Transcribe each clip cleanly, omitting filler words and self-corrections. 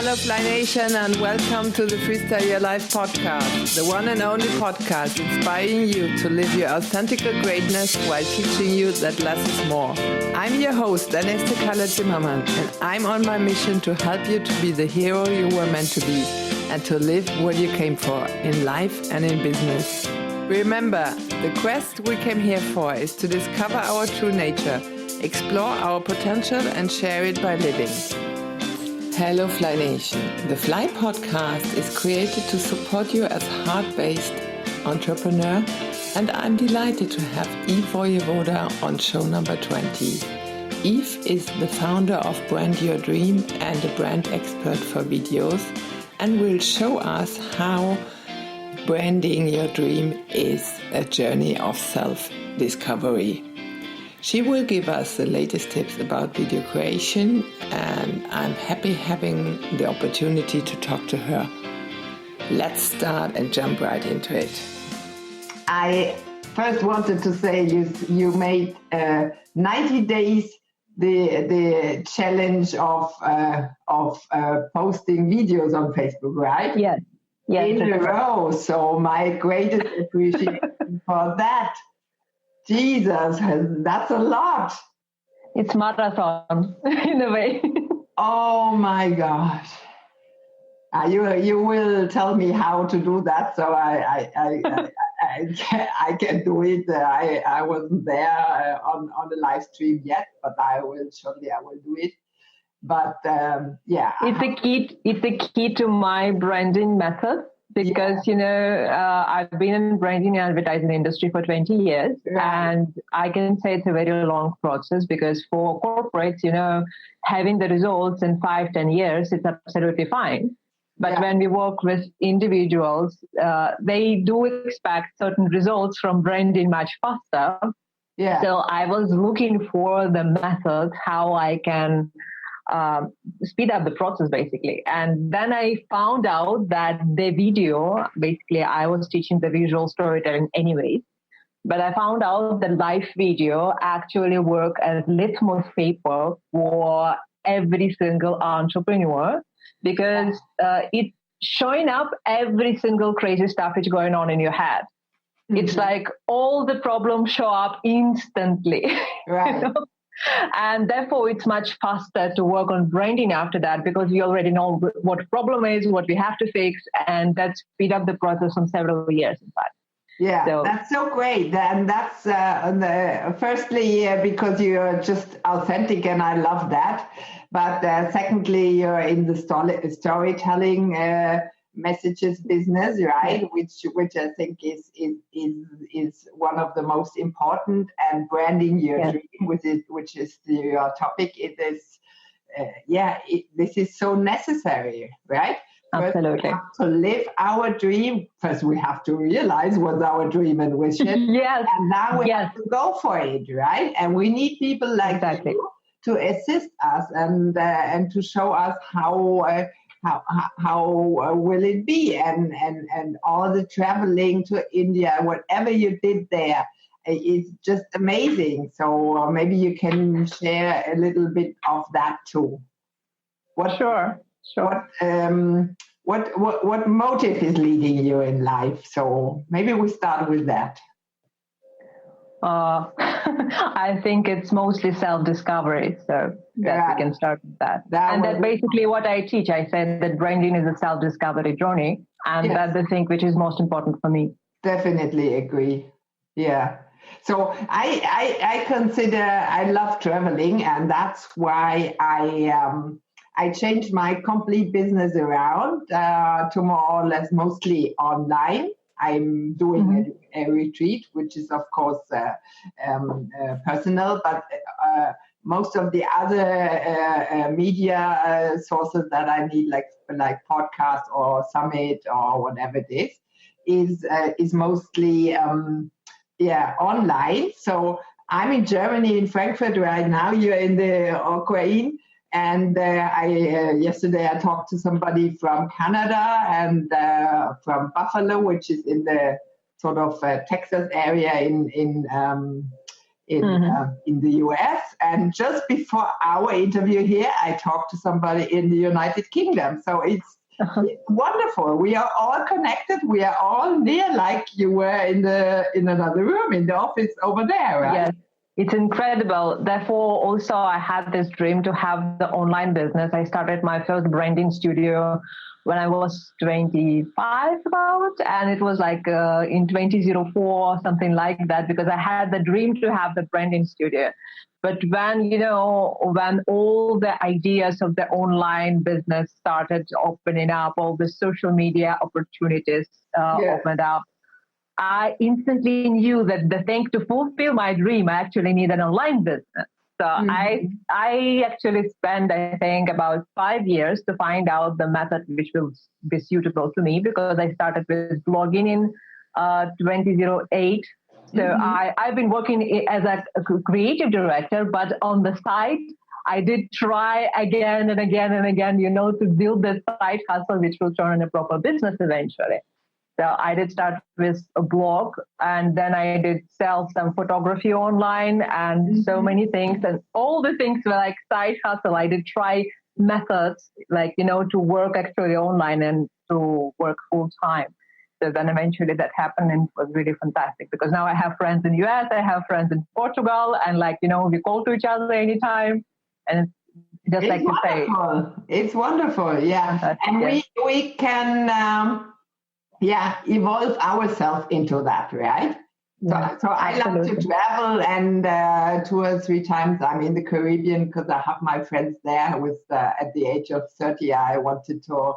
Hello Fly Nation and welcome to the Freestyle Your Life podcast, the one and only podcast inspiring you to live your authentic greatness while teaching you that less is more. I'm your host, Erneste Kalle-Zimmermann, and I'm on my mission to help you to be the hero you were meant to be and to live what you came for in life and in business. Remember, the quest we came here for is to discover our true nature, explore our potential and share it by living. Hello Fly Nation. The Fly podcast is created to support you as a heart-based entrepreneur, and I'm delighted to have Eve Voyevoda on show number 20. Eve is the founder of Brand Your Dream and a brand expert for videos, and will show us how branding your dream is a journey of self-discovery. She will give us the latest tips about video creation, and I'm happy having the opportunity to talk to her. Let's start and jump right into it. I first wanted to say you made 90 days the challenge of posting videos on Facebook, right? Yes. In a row. So my greatest appreciation for that. Jesus, that's a lot. It's marathon in a way. Oh my gosh. You will tell me how to do that, so I can do it. I wasn't there on the live stream yet, but I will do it. But yeah, it's the key to my branding method. Because, I've been in branding and advertising industry for 20 years, right. And I can say it's a very long process because for corporates, having the results in 5-10 years, it's absolutely fine. But when we work with individuals, they do expect certain results from branding much faster. Yeah. So I was looking for the method, how I can speed up the process basically. And then I found out that the video, basically I was teaching the visual storytelling anyways, but I found out that live video actually work as litmus paper for every single entrepreneur because it's showing up every single crazy stuff that's going on in your head. Mm-hmm. It's like all the problems show up instantly. Right. And therefore, it's much faster to work on branding after that because we already know what the problem is, what we have to fix, and that speed up the process on several years, in fact. Yeah, so that's so great. And that's firstly, because you're just authentic, and I love that. But secondly, you're in the storytelling messages business, right? Which I think is one of the most important, and branding your dream, which is your topic. It is, this is so necessary, right? Absolutely. First we have to live our dream. First, we have to realize what's our dream and vision. Yes. And now we have to go for it, right? And we need people like you to assist us and to show us how will it be, and all the traveling to India, whatever you did there, it's just amazing. So maybe you can share a little bit of that too. Sure. What motive is leading you in life? So maybe we start with that. I think it's mostly self-discovery, so we can start with that. That's basically what I teach. I said that branding is a self-discovery journey, and that's the thing which is most important for me. Definitely agree. Yeah. So I consider I love traveling, and that's why I changed my complete business around to more or less mostly online. I'm doing a retreat, which is, of course, personal, but most of the other media sources that I need, like podcast or summit or whatever it is mostly online. So I'm in Germany, in Frankfurt right now. You're in the Ukraine. And yesterday I talked to somebody from Canada and from Buffalo, which is in the sort of Texas area in in the US. And just before our interview here, I talked to somebody in the United Kingdom. So it's wonderful. We are all connected. We are all near, like you were in another room in the office over there, right? Yes. It's incredible. Therefore, also, I had this dream to have the online business. I started my first branding studio when I was 25 about, and it was like in 2004, something like that, because I had the dream to have the branding studio. But when all the ideas of the online business started opening up, all the social media opportunities opened up, I instantly knew that the thing to fulfill my dream, I actually need an online business. So I actually spent, I think, about 5 years to find out the method which will be suitable to me, because I started with blogging in 2008. So I've been working as a creative director, but on the side, I did try again and again and again, to build this side hustle, which will turn into a proper business eventually. So I did start with a blog, and then I did sell some photography online and so many things. And all the things were like side hustle. I did try methods like, to work actually online and to work full time. So then eventually that happened, and it was really fantastic, because now I have friends in the US, I have friends in Portugal, and we call to each other anytime. And just it's like wonderful. you say. It's wonderful, yeah. And we can... evolve ourselves into that, right? So I love to travel, and 2 or 3 times I'm in the Caribbean because I have my friends there. At the age of 30, I wanted to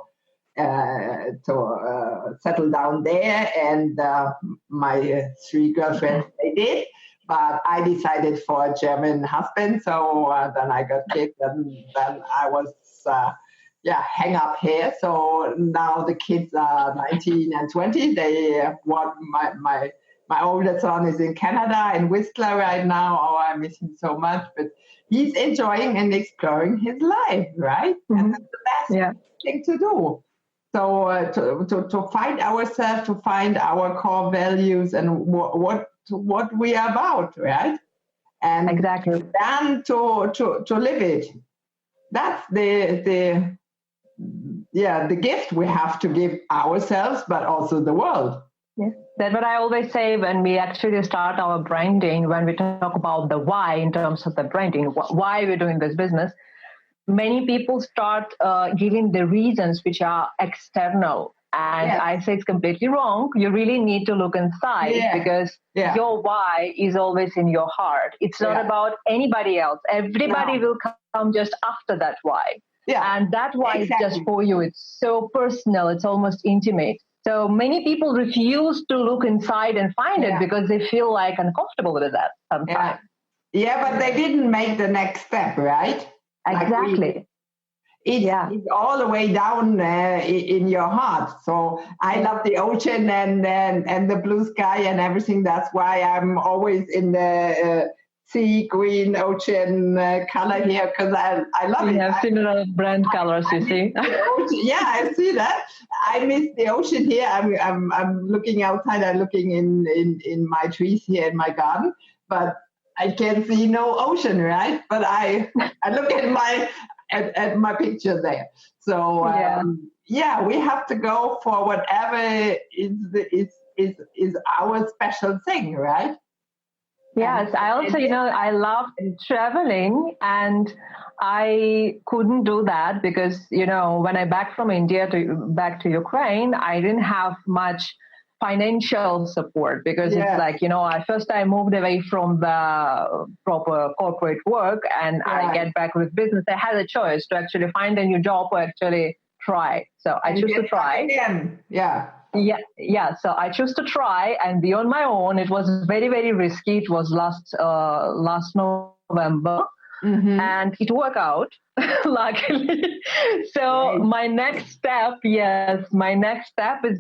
settle down there, and my 3 girlfriends, they did. But I decided for a German husband, so then I got kids, and then I was... hang up here. So now the kids are 19 and 20. They want my older son is in Canada, in Whistler right now. Oh, I miss him so much, but he's enjoying and exploring his life, right? And that's the best thing to do. So to find ourselves, to find our core values and what we are about, right? And exactly. then to live it. That's the gift we have to give ourselves, but also the world. Yes. That's what I always say when we actually start our branding, when we talk about the why in terms of the branding, why we're doing this business. Many people start giving the reasons which are external. And I say it's completely wrong. You really need to look inside, because your why is always in your heart. It's not about anybody else. Everybody will come just after that why. Yeah. And that why is just for you. It's so personal. It's almost intimate. So many people refuse to look inside and find it because they feel like uncomfortable with that sometimes. Yeah, but they didn't make the next step, right? Exactly. It's all the way down in your heart. So I love the ocean and the blue sky and everything. That's why I'm always in the sea green ocean color here, because I love it. We have similar brand colors, you see. I see that. I miss the ocean here. I'm looking outside. I'm looking in my trees here in my garden, but I can see no ocean, right? But I look at my picture there. So we have to go for whatever is our special thing, right? Yes, I also, I love traveling, and I couldn't do that because, when I back from India back to Ukraine, I didn't have much financial support, because it's like, I moved away from the proper corporate work, and I get back with business. I had a choice to actually find a new job or actually try. So I chose to try. So I chose to try and be on my own. It was very, very risky. It was last November, and it worked out, luckily. So my next step is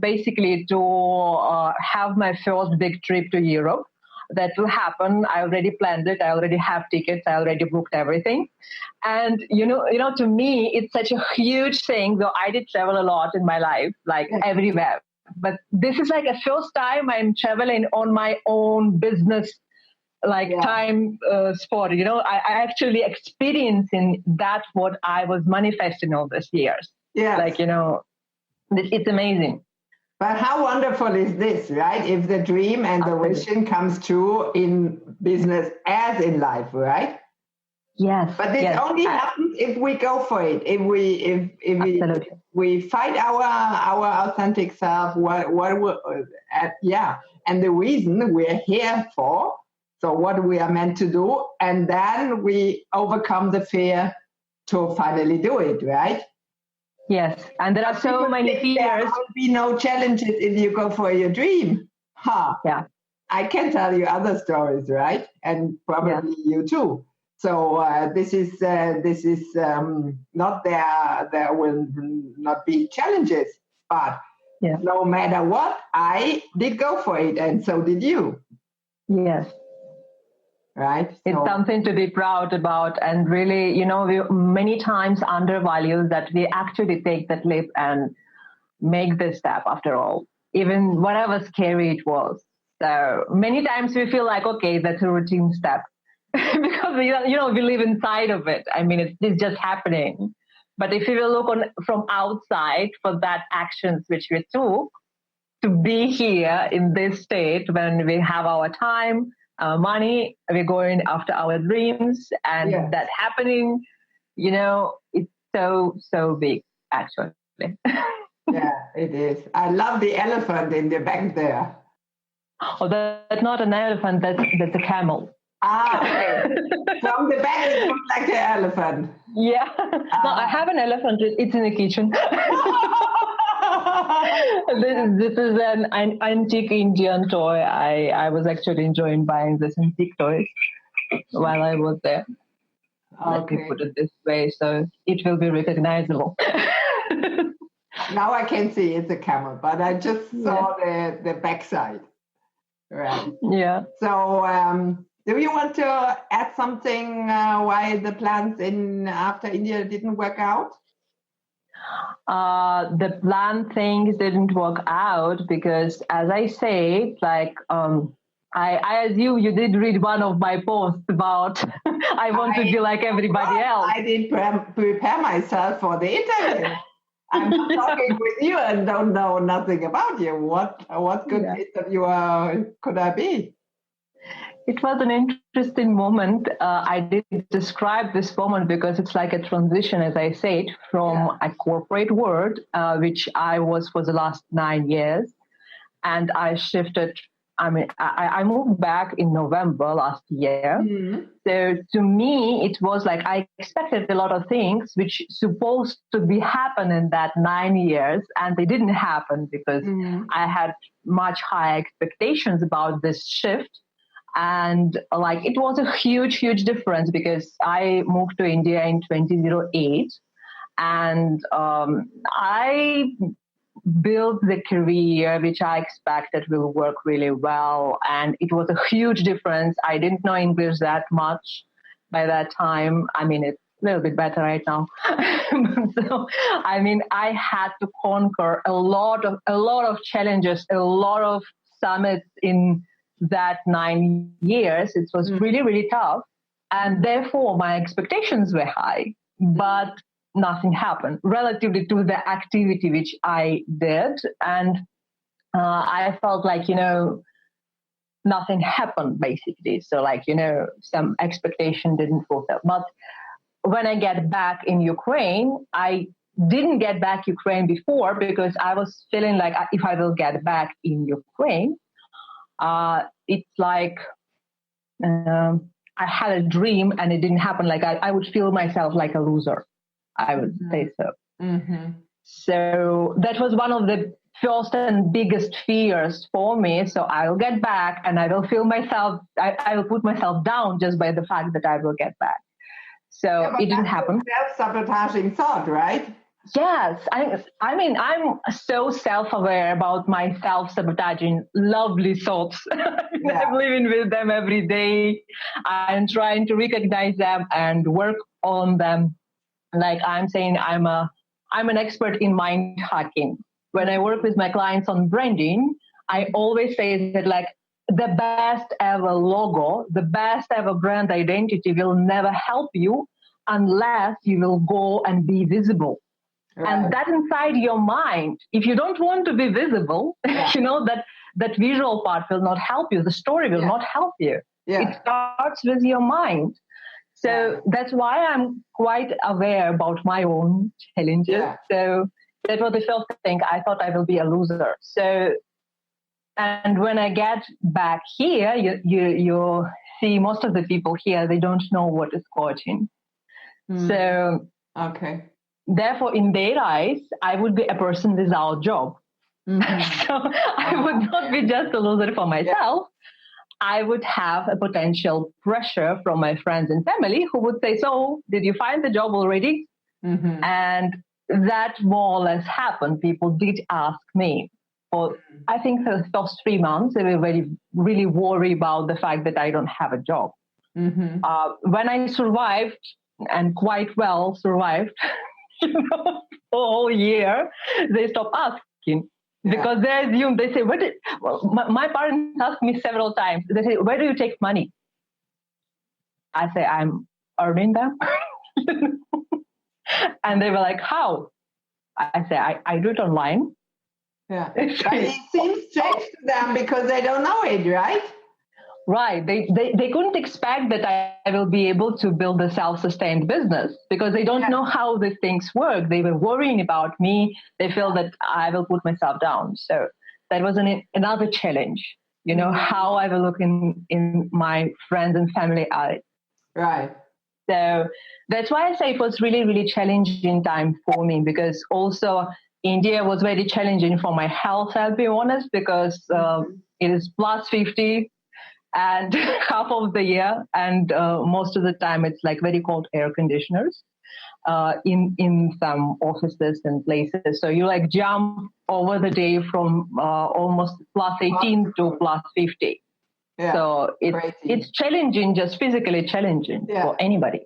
basically to have my first big trip to Europe. That will happen. I already planned it. I already have tickets. I already booked everything. And, to me, it's such a huge thing, though I did travel a lot in my life, like everywhere. But this is like a first time I'm traveling on my own business time spot. I actually experiencing that what I was manifesting all these years. Yeah. It's amazing. But how wonderful is this, right? If the dream and the vision comes true in business as in life, right? Yes. But this only happens if we go for it. If we find our authentic self. And the reason we're here for. So what we are meant to do, and then we overcome the fear to finally do it, right? Yes, and there are so many fears. There will be no challenges if you go for your dream. Yeah. I can tell you other stories, right? And probably you too. So this is not there will not be challenges, but no matter what, I did go for it, and so did you. Yes. Right? It's something to be proud about, and really, we many times undervalue that we actually take that leap and make this step after all, even whatever scary it was. So many times we feel like, okay, that's a routine step because we live inside of it. I mean, it's just happening. But if you will look from outside for that actions which we took to be here in this state when we have our time, our money, we're going after our dreams, and that happening, it's so big, actually. Yeah, it is. I love the elephant in the back there. Oh, that's not an elephant, that's a camel. Okay. From the back, it looks like an elephant. Yeah. No, I have an elephant. It's in the kitchen. This is an antique Indian toy. I was actually enjoying buying this antique toys while I was there. Let me put it this way, so it will be recognizable. Now I can see it's a camel, but I just saw the backside. Right. Yeah. So, do you want to add something why the plans after India didn't work out? The planned things didn't work out because, as I say, I assume you did read one of my posts about I want to be like everybody else. I did prepare myself for the interview. I'm talking with you and don't know nothing about you. What good interviewer could I be? It was an interesting moment. I did describe this moment because it's like a transition, as I said, from a corporate world, which I was for the last 9 years. And I shifted. I moved back in November last year. Mm-hmm. So to me, it was like I expected a lot of things which supposed to be happen in that 9 years, and they didn't happen because I had much higher expectations about this shift. And it was a huge difference because I moved to India in 2008, and I built the career which I expected will work really well, and it was a huge difference. I didn't know English that much by that time. I mean, it's a little bit better right now. So, I had to conquer a lot of challenges, a lot of summits in that 9 years. It was really tough, and therefore my expectations were high, but nothing happened relatively to the activity which I did, and I felt like nothing happened basically. So some expectation didn't fulfill. But when I get back in Ukraine, I didn't get back Ukraine before because I was feeling like if I will get back in Ukraine, it's like I had a dream and it didn't happen. Like I would feel myself like a loser, I would say so. Mm-hmm. So that was one of the first and biggest fears for me. So I will get back and I will feel myself, I will put myself down just by the fact that I will get back. So it didn't happen. Self-sabotaging thought, right? Yes. I mean, I'm so self-aware about my self-sabotaging lovely thoughts. Yeah. I'm living with them every day. I'm trying to recognize them and work on them. Like I'm saying, I'm an expert in mind hacking. When I work with my clients on branding, I always say that the best ever logo, the best ever brand identity will never help you unless you will go and be visible. Right. And that inside your mind, if you don't want to be visible, that visual part will not help you. The story will not help you. Yeah. It starts with your mind. So that's why I'm quite aware about my own challenges. Yeah. So that was the first thing. I thought I will be a loser. So, and when I get back here, you see most of the people here, they don't know what is coaching. So, okay. Therefore, in their eyes, I would be a person without job. Mm-hmm. So I would not be just a loser for myself. I would have a potential pressure from my friends and family who would say, so did you find the job already? Mm-hmm. And that more or less happened. People did ask me. For, I think for the first 3 months, they were really worried about the fact that I don't have a job. Mm-hmm. When I survived, and quite well survived, for a whole year, they stopped asking. Because they assume, they say, my parents asked me several times, they say, where do you take money? I say, I'm earning them. And they were like, how? I say, I do it online. Yeah. But it seems strange to them because they don't know it, right? Right. They couldn't expect that I will be able to build a self-sustained business because they don't know how these things work. They were worrying about me. They feel that I will put myself down. So that was another challenge, how I will look in my friends and family eyes. Right. So that's why I say it was really, really challenging time for me because also India was very challenging for my health, I'll be honest, because it is plus 50. And half of the year, and most of the time it's like very cold air conditioners in some offices and places. So you like jump over the day from almost plus 18 to plus 50. Yeah, so it's challenging, just physically challenging for anybody.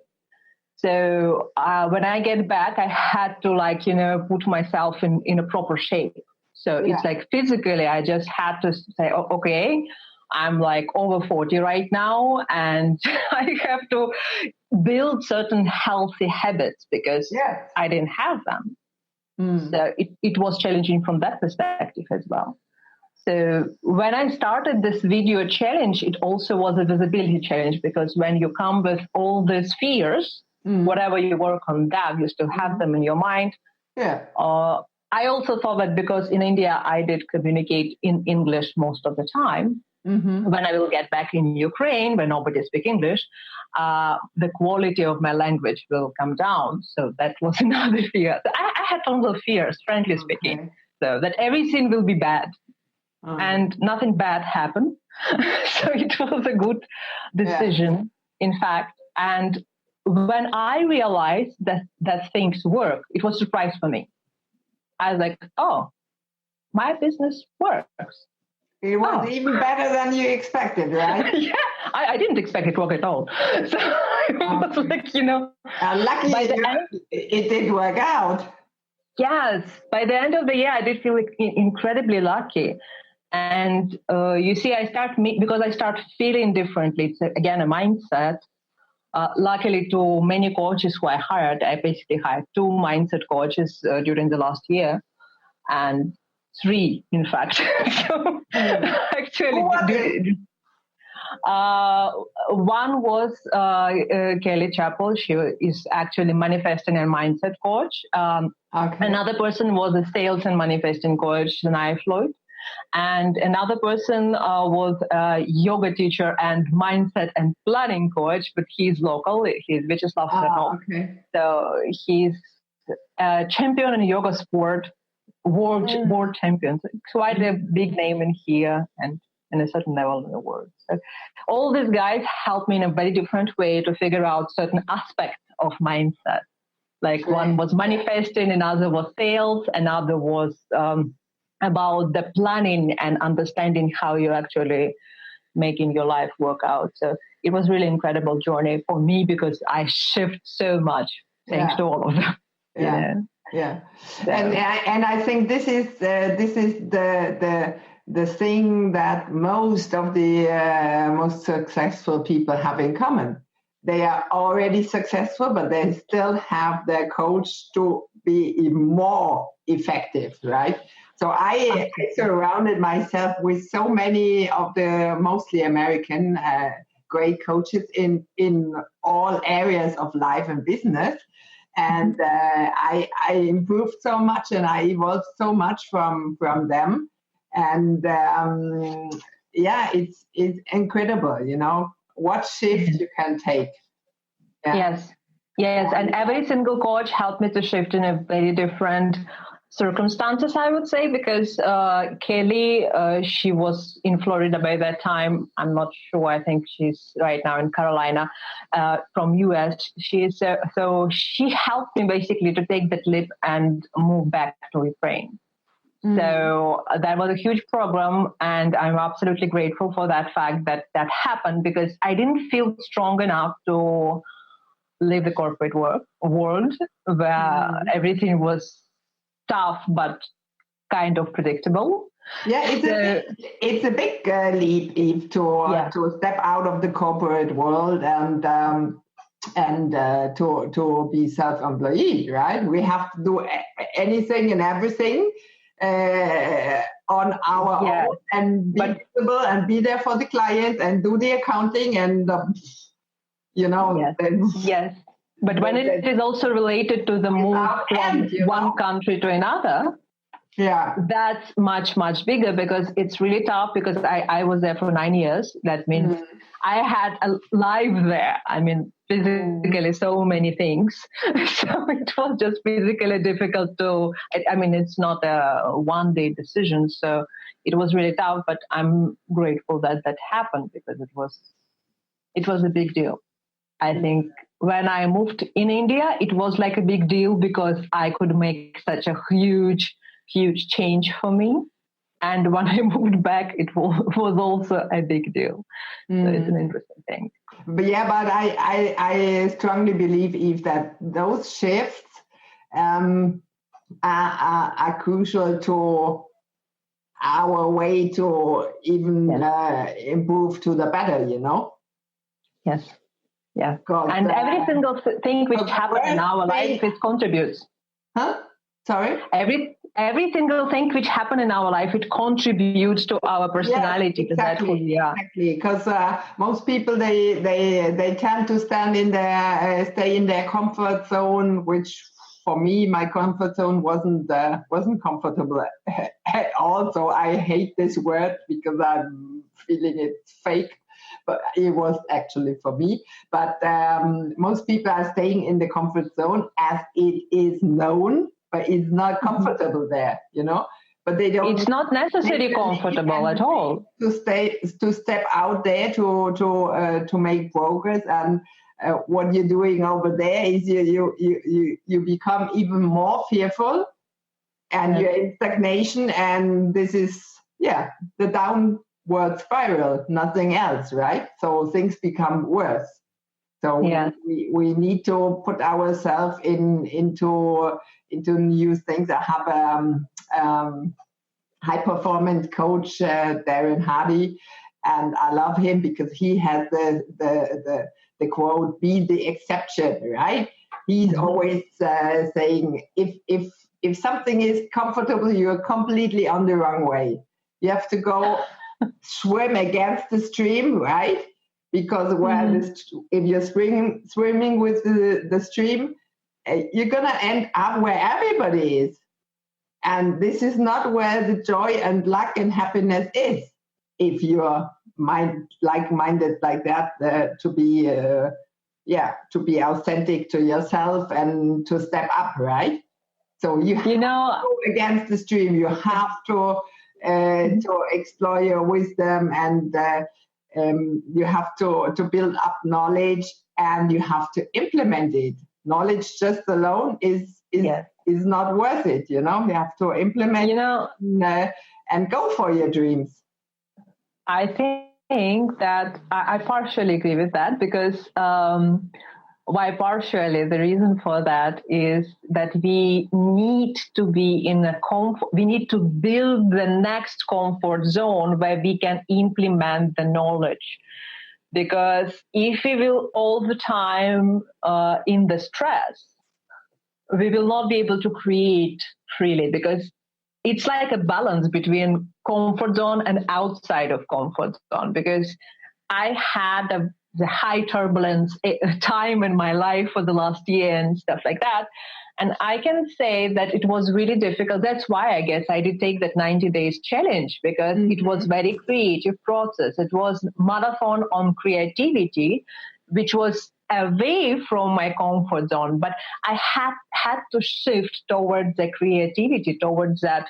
So when I get back, I had to put myself in a proper shape. So it's like physically, I just had to say, okay, I'm like over 40 right now, and I have to build certain healthy habits because I didn't have them. So it was challenging from that perspective as well. So when I started this video challenge, it also was a visibility challenge because when you come with all these fears, whatever you work on that, you still have them in your mind. Yeah. I also thought that because in India, I did communicate in English most of the time. Mm-hmm. When I will get back in Ukraine, where nobody speaks English, the quality of my language will come down. So that was another fear. So I had tons of fears, frankly speaking. So that everything will be bad. And nothing bad happened. So it was a good decision, in fact. And when I realized that things work, it was a surprise for me. I was like, oh, my business works. It was even better than you expected, right? Yeah, I didn't expect it to work at all. So it was like, luckily it did work out. Yes, by the end of the year, I did feel incredibly lucky. And you see, because I start feeling differently. It's, again, a mindset. Luckily, to many coaches who I hired, I basically hired 2 mindset coaches during the last year. And 3, in fact. So actually, one was Kelly Chappell. She is actually manifesting and mindset coach. Another person was a sales and manifesting coach, Shania Floyd. And another person was a yoga teacher and mindset and planning coach, but he's local. He's Vyacheslav Sarnov. So he's a champion in yoga sport. World champions, quite a big name in here and in a certain level in the world. So all these guys helped me in a very different way to figure out certain aspects of mindset. Like one was manifesting, another was sales, another was about the planning and understanding how you're actually making your life work out. So it was really incredible journey for me because I shift so much thanks to all of them. Yeah. So. And I think this is the the thing that most of the most successful people have in common. They are already successful, but they still have their coach to be even more effective, right? So I surrounded myself with so many of the mostly American great coaches in all areas of life and business. And I improved so much and I evolved so much from them. And it's incredible, what shift you can take. Yeah. Yes. And every single coach helped me to shift in a very different circumstances, I would say, because Kelly, she was in Florida by that time. I'm not sure. I think she's right now in Carolina, from US. So she helped me basically to take that leap and move back to Ukraine. So that was a huge program, and I'm absolutely grateful for that fact that happened, because I didn't feel strong enough to leave the corporate world where everything was tough but kind of predictable. Yeah, it's a big leap, Eve, to step out of the corporate world and to be self-employed, right? We have to do anything and everything on our own and be visible and be there for the client and do the accounting and Yes. But when it is also related to the move from one country to another, that's much, much bigger, because it's really tough, because I was there for 9 years. That means I had a life there. I mean, physically so many things. So it was just physically difficult it's not a one-day decision. So it was really tough, but I'm grateful that happened, because it was a big deal. I think when I moved in India, it was like a big deal, because I could make such a huge change for me. And when I moved back, it was also a big deal. So it's an interesting thing. But I strongly believe, Eve, that those shifts are crucial to our way to even improve to the better, Yes. Yeah. And every single thing which happens in our life, it contributes. Huh? Sorry? Every single thing which happens in our life, it contributes to our personality. Yes, exactly. Because most people, they tend to stay in their comfort zone, which for me, my comfort zone wasn't comfortable at all. So I hate this word, because I'm feeling it's fake. But it was actually for me. But most people are staying in the comfort zone as it is known, but it's not comfortable there, But they don't. It's not necessarily comfortable at all. To step out there to make progress, and what you're doing over there is you become even more fearful, and you're in stagnation, and this is the downward spiral, nothing else, right? So things become worse. So we need to put ourselves into new things. I have a high performance coach, Darren Hardy, and I love him because he has the quote, "Be the exception," right? He's always saying, if something is comfortable, you're completely on the wrong way. You have to go swim against the stream, right? Because if you're swimming with the stream, you're going to end up where everybody is. And this is not where the joy and luck and happiness is. If you're like-minded like that, to be authentic to yourself and to step up, right? So you have to go against the stream. You have to explore your wisdom, and you have to build up knowledge, and you have to implement it. Knowledge just alone is not worth it. You have to implement and go for your dreams. I think that I partially agree with that, because why partially the reason for that is that we need to be in a we need to build the next comfort zone where we can implement the knowledge. Because if we will all the time in the stress, we will not be able to create freely, because it's like a balance between comfort zone and outside of comfort zone. Because I had the high turbulence time in my life for the last year and stuff like that. And I can say that it was really difficult. That's why I guess I did take that 90 days challenge, because it was very creative process. It was marathon on creativity, which was away from my comfort zone. But I had to shift towards the creativity, towards that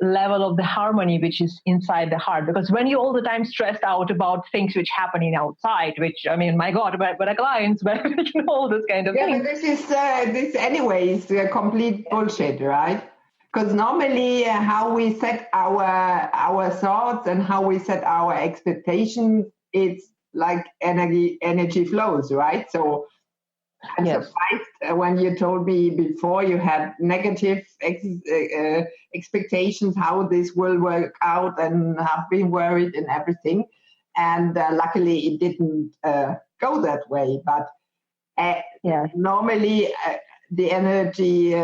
level of the harmony which is inside the heart. Because when you're all the time stressed out about things which happening outside, which, I mean, my God, but our clients, but all this kind of thing. But this anyway is a complete bullshit, right? Because normally how we set our thoughts and how we set our expectations, it's like energy flows, right? So I'm surprised when you told me before you had negative expectations how this will work out, and have been worried and everything. And luckily it didn't go that way. But normally the energy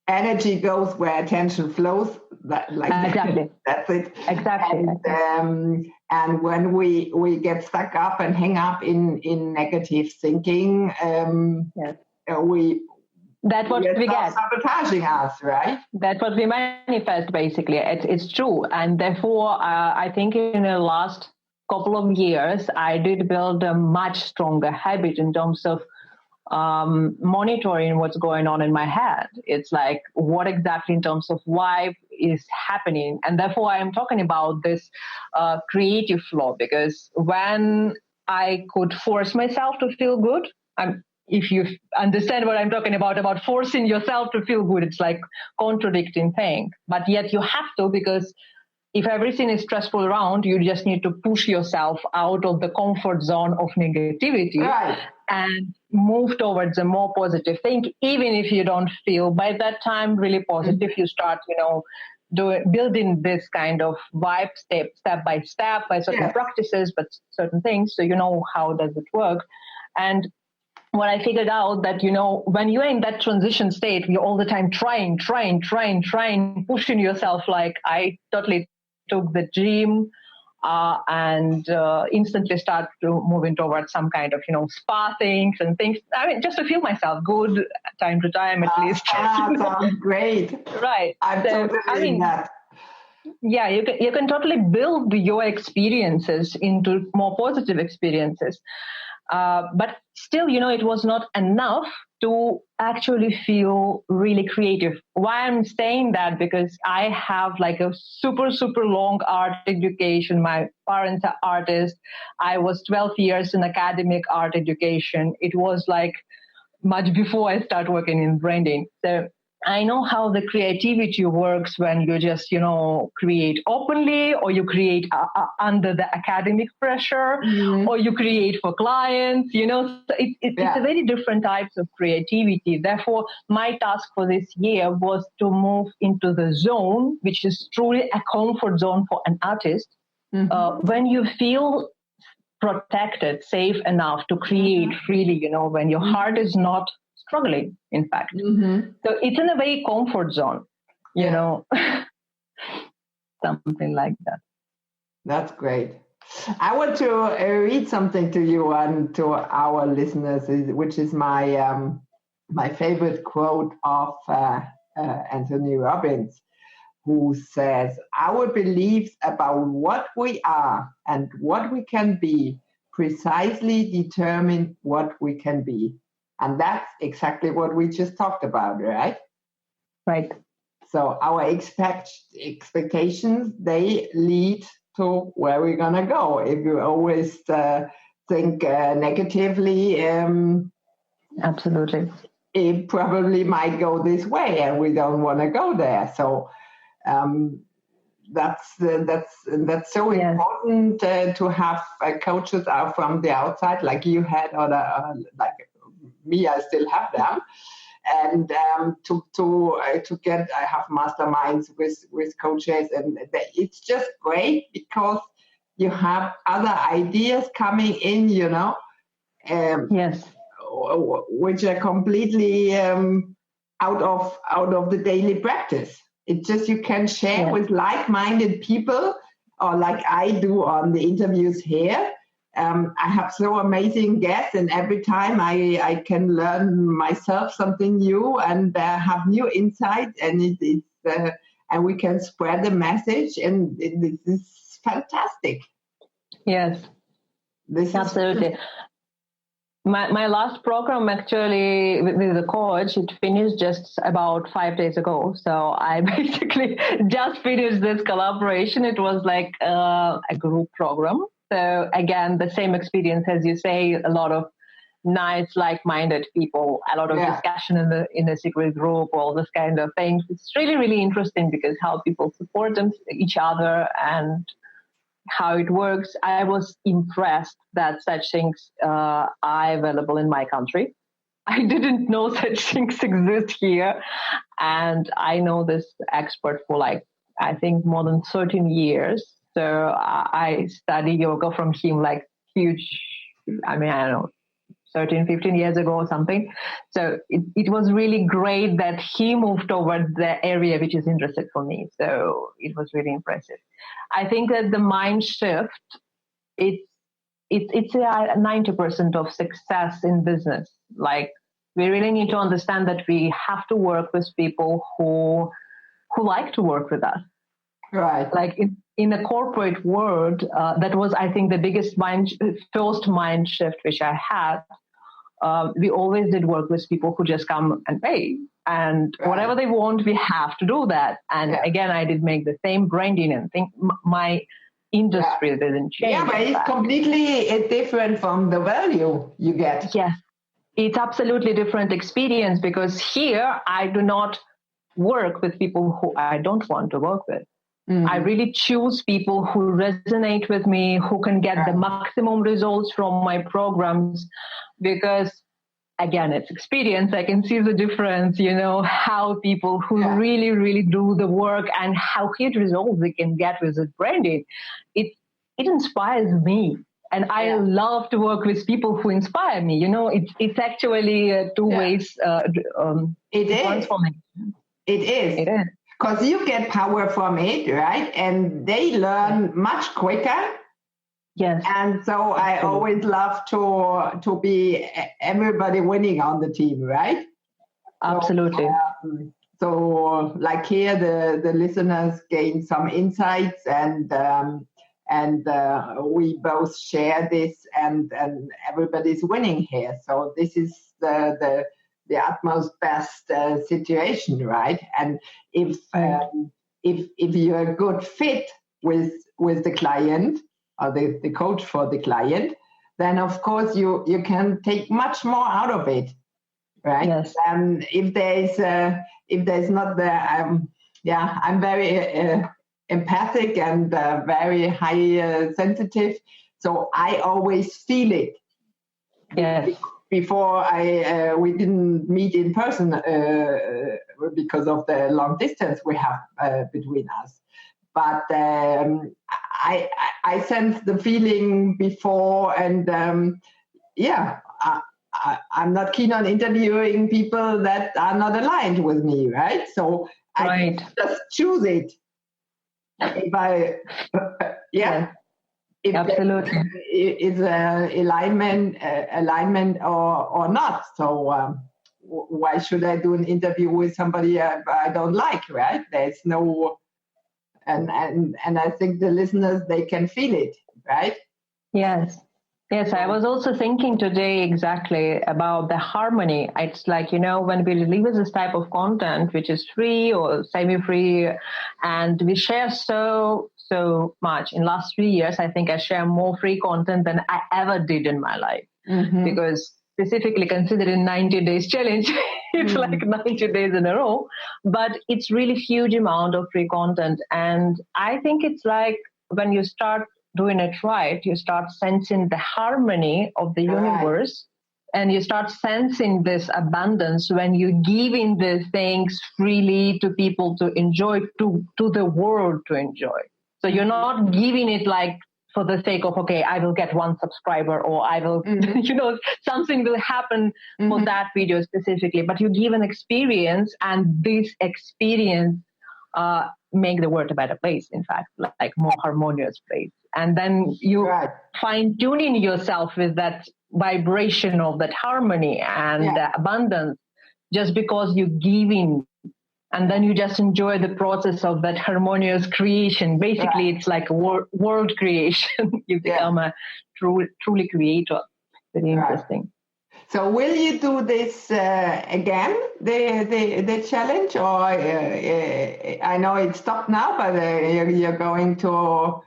energy goes where attention flows. Exactly. That's it. Exactly. And when we get stuck up and hang up in negative thinking, that's what we get. Sabotaging us, right? That's what we manifest, basically. It's true. And therefore, I think in the last couple of years, I did build a much stronger habit in terms of monitoring what's going on in my head. It's like, what exactly in terms of why is happening. And therefore, I am talking about this creative flow, because when I could force myself to feel good, if you understand what I'm talking about forcing yourself to feel good, it's like contradicting thing. But yet you have to, because if everything is stressful around, you just need to push yourself out of the comfort zone of negativity, right, and move towards a more positive thing. Even if you don't feel by that time really positive, you start, building this kind of vibe step by step by certain practices, but certain things. So you know how does it work. And what I figured out that, when you're in that transition state, you're all the time trying, pushing yourself. Like I totally took the gym and instantly start to moving towards some kind of, spa things and things. I mean, just to feel myself good time to time at least. Sounds great. Right. I'm totally in that. Yeah, you can totally build your experiences into more positive experiences. But still, it was not enough to actually feel really creative. Why I'm saying that? Because I have like a super, super long art education. My parents are artists. I was 12 years in academic art education. It was like much before I started working in branding. So I know how the creativity works when you just, create openly, or you create under the academic pressure, or you create for clients, So it's a very different types of creativity. Therefore, my task for this year was to move into the zone, which is truly a comfort zone for an artist. When you feel protected, safe enough to create freely, when your heart is not struggling, in fact. So it's in a very comfort zone, something like that. That's great. I want to read something to you and to our listeners, which is my favorite quote of Anthony Robbins, who says, "Our beliefs about what we are and what we can be precisely determine what we can be." And that's exactly what we just talked about, right? Right. So our expectations, they lead to where we're going to go. If you always think negatively, absolutely, it probably might go this way, and we don't want to go there. So that's so important to have coaches out from the outside, like you had, or like me. I still have them, and to get. I have masterminds with coaches, and it's just great because you have other ideas coming in, yes, which are completely out of the daily practice. It's just you can share with like-minded people, or like I do on the interviews here. I have so amazing guests, and every time I can learn myself something new and have new insights, and and we can spread the message, and this is fantastic. Yes, absolutely. My last program actually with the coach, it finished just about 5 days ago. So I basically just finished this collaboration. It was like a group program. So again, the same experience as you say, a lot of nice, like-minded people, a lot of discussion in the secret group, all this kind of things. It's really, really interesting because how people support each other and how it works. I was impressed that such things are available in my country. I didn't know such things exist here. And I know this expert for I think more than 13 years. So I study yoga from him huge, I don't know, 13, 15 years ago or something. So it was really great that he moved over the area which is interested for me. So it was really impressive. I think that the mind shift, it's 90% of success in business. We really need to understand that we have to work with people who like to work with us. Right. In the corporate world, that was, I think, the biggest first mind shift which I had. We always did work with people who just come and pay, and whatever they want, we have to do that. And again, I did make the same branding and think my industry didn't change. Yeah, but it's completely different from the value you get. Yes, it's absolutely different experience because here I do not work with people who I don't want to work with. I really choose people who resonate with me, who can get the maximum results from my programs, because, again, it's experience. I can see the difference, how people who really, really do the work and how huge results they can get with the branding. It inspires me. And I love to work with people who inspire me. It's actually two ways. It is. Transformation. It is. Because you get power from it, right? And they learn much quicker. Yes. And so I always love to be everybody winning on the team, right? Absolutely. So like here, the listeners gain some insights, and we both share this, and everybody's winning here. So this is the utmost best situation, right? And if you're a good fit with the client, or the coach for the client, then of course you can take much more out of it, right? Yes. And if there's not the I'm very empathic and very high sensitive, so I always feel it. Yes. Before we didn't meet in person because of the long distance we have between us. But I sensed the feeling before, and I'm not keen on interviewing people that are not aligned with me, right? So I just choose it. If I, if absolutely, is alignment or not. So why should I do an interview with somebody I don't like, right? There's no. And I think the listeners, they can feel it, right? Yes. I was also thinking today exactly about the harmony. It's when we release this type of content, which is free or semi-free, and we share so much. In last 3 years, I think I share more free content than I ever did in my life. Because specifically considering 90 days challenge, It's like 90 days in a row, but it's really huge amount of free content. And I think it's like when you start doing it right, you start sensing the harmony of the universe, and you start sensing this abundance when you're giving the things freely to people to enjoy, to the world to enjoy. So you're not giving it like for the sake of, okay, I will get 1 subscriber, or I will, something will happen for that video specifically. But you give an experience, and this experience make the world a better place, in fact, like more harmonious place. And then you fine-tuning yourself with that vibration of that harmony and abundance, just because you're giving. And then you just enjoy the process of that harmonious creation. Basically, it's like a world creation. You become a truly creator. Very interesting. So will you do this again, the challenge? Or I know it stopped now, but you're going to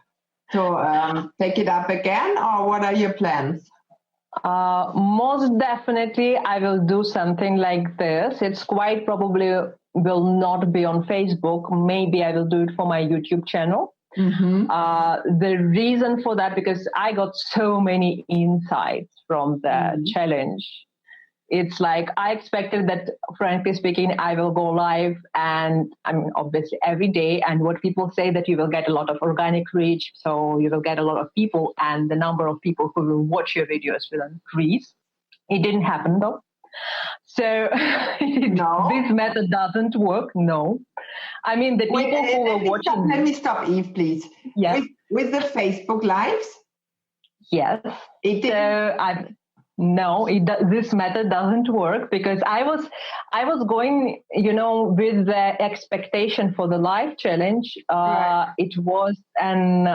take it up again? Or what are your plans? Most definitely, I will do something like this. It's quite probably will not be on Facebook. Maybe I will do it for my YouTube channel. The reason for that, because I got so many insights from the challenge. It's like I expected that, frankly speaking, I will go live, and I mean, obviously every day. And what people say that you will get a lot of organic reach, so you will get a lot of people, and the number of people who will watch your videos will increase. It didn't happen though. So this method doesn't work. No, I mean the people who were watching. Let me stop, Eve, please. Yes. With the Facebook lives. Yes. This method doesn't work, because I was going, with the expectation for the live challenge. It was an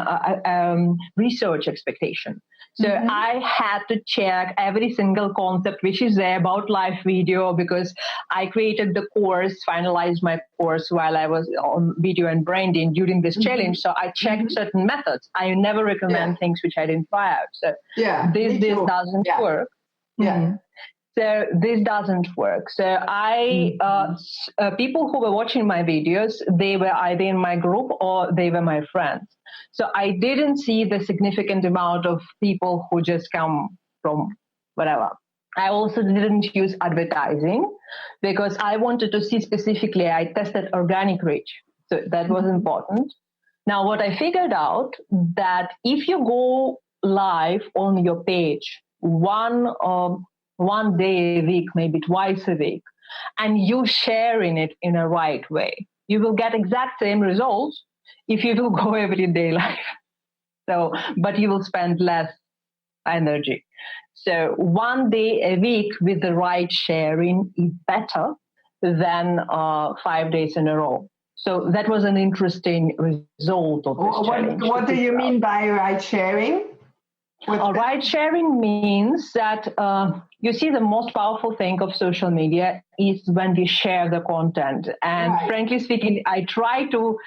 research expectation. So I had to check every single concept which is there about live video, because I created the course, finalized my course while I was on video and branding during this challenge. So I checked certain methods. I never recommend things which I didn't try out. So this doesn't work. So this doesn't work. So people who were watching my videos, they were either in my group or they were my friends. So I didn't see the significant amount of people who just come from whatever. I also didn't use advertising, because I wanted to see specifically, I tested organic reach. So that was important. Now, what I figured out, that if you go live on your page one day a week, maybe twice a week, and you sharing it in a right way, you will get exact same results if you will go every day live. So, but you will spend less energy. So 1 day a week with the right sharing is better than 5 days in a row. So that was an interesting result of this challenge. What do you mean by right sharing? Right sharing means that you see, the most powerful thing of social media is when we share the content. And frankly speaking, I try to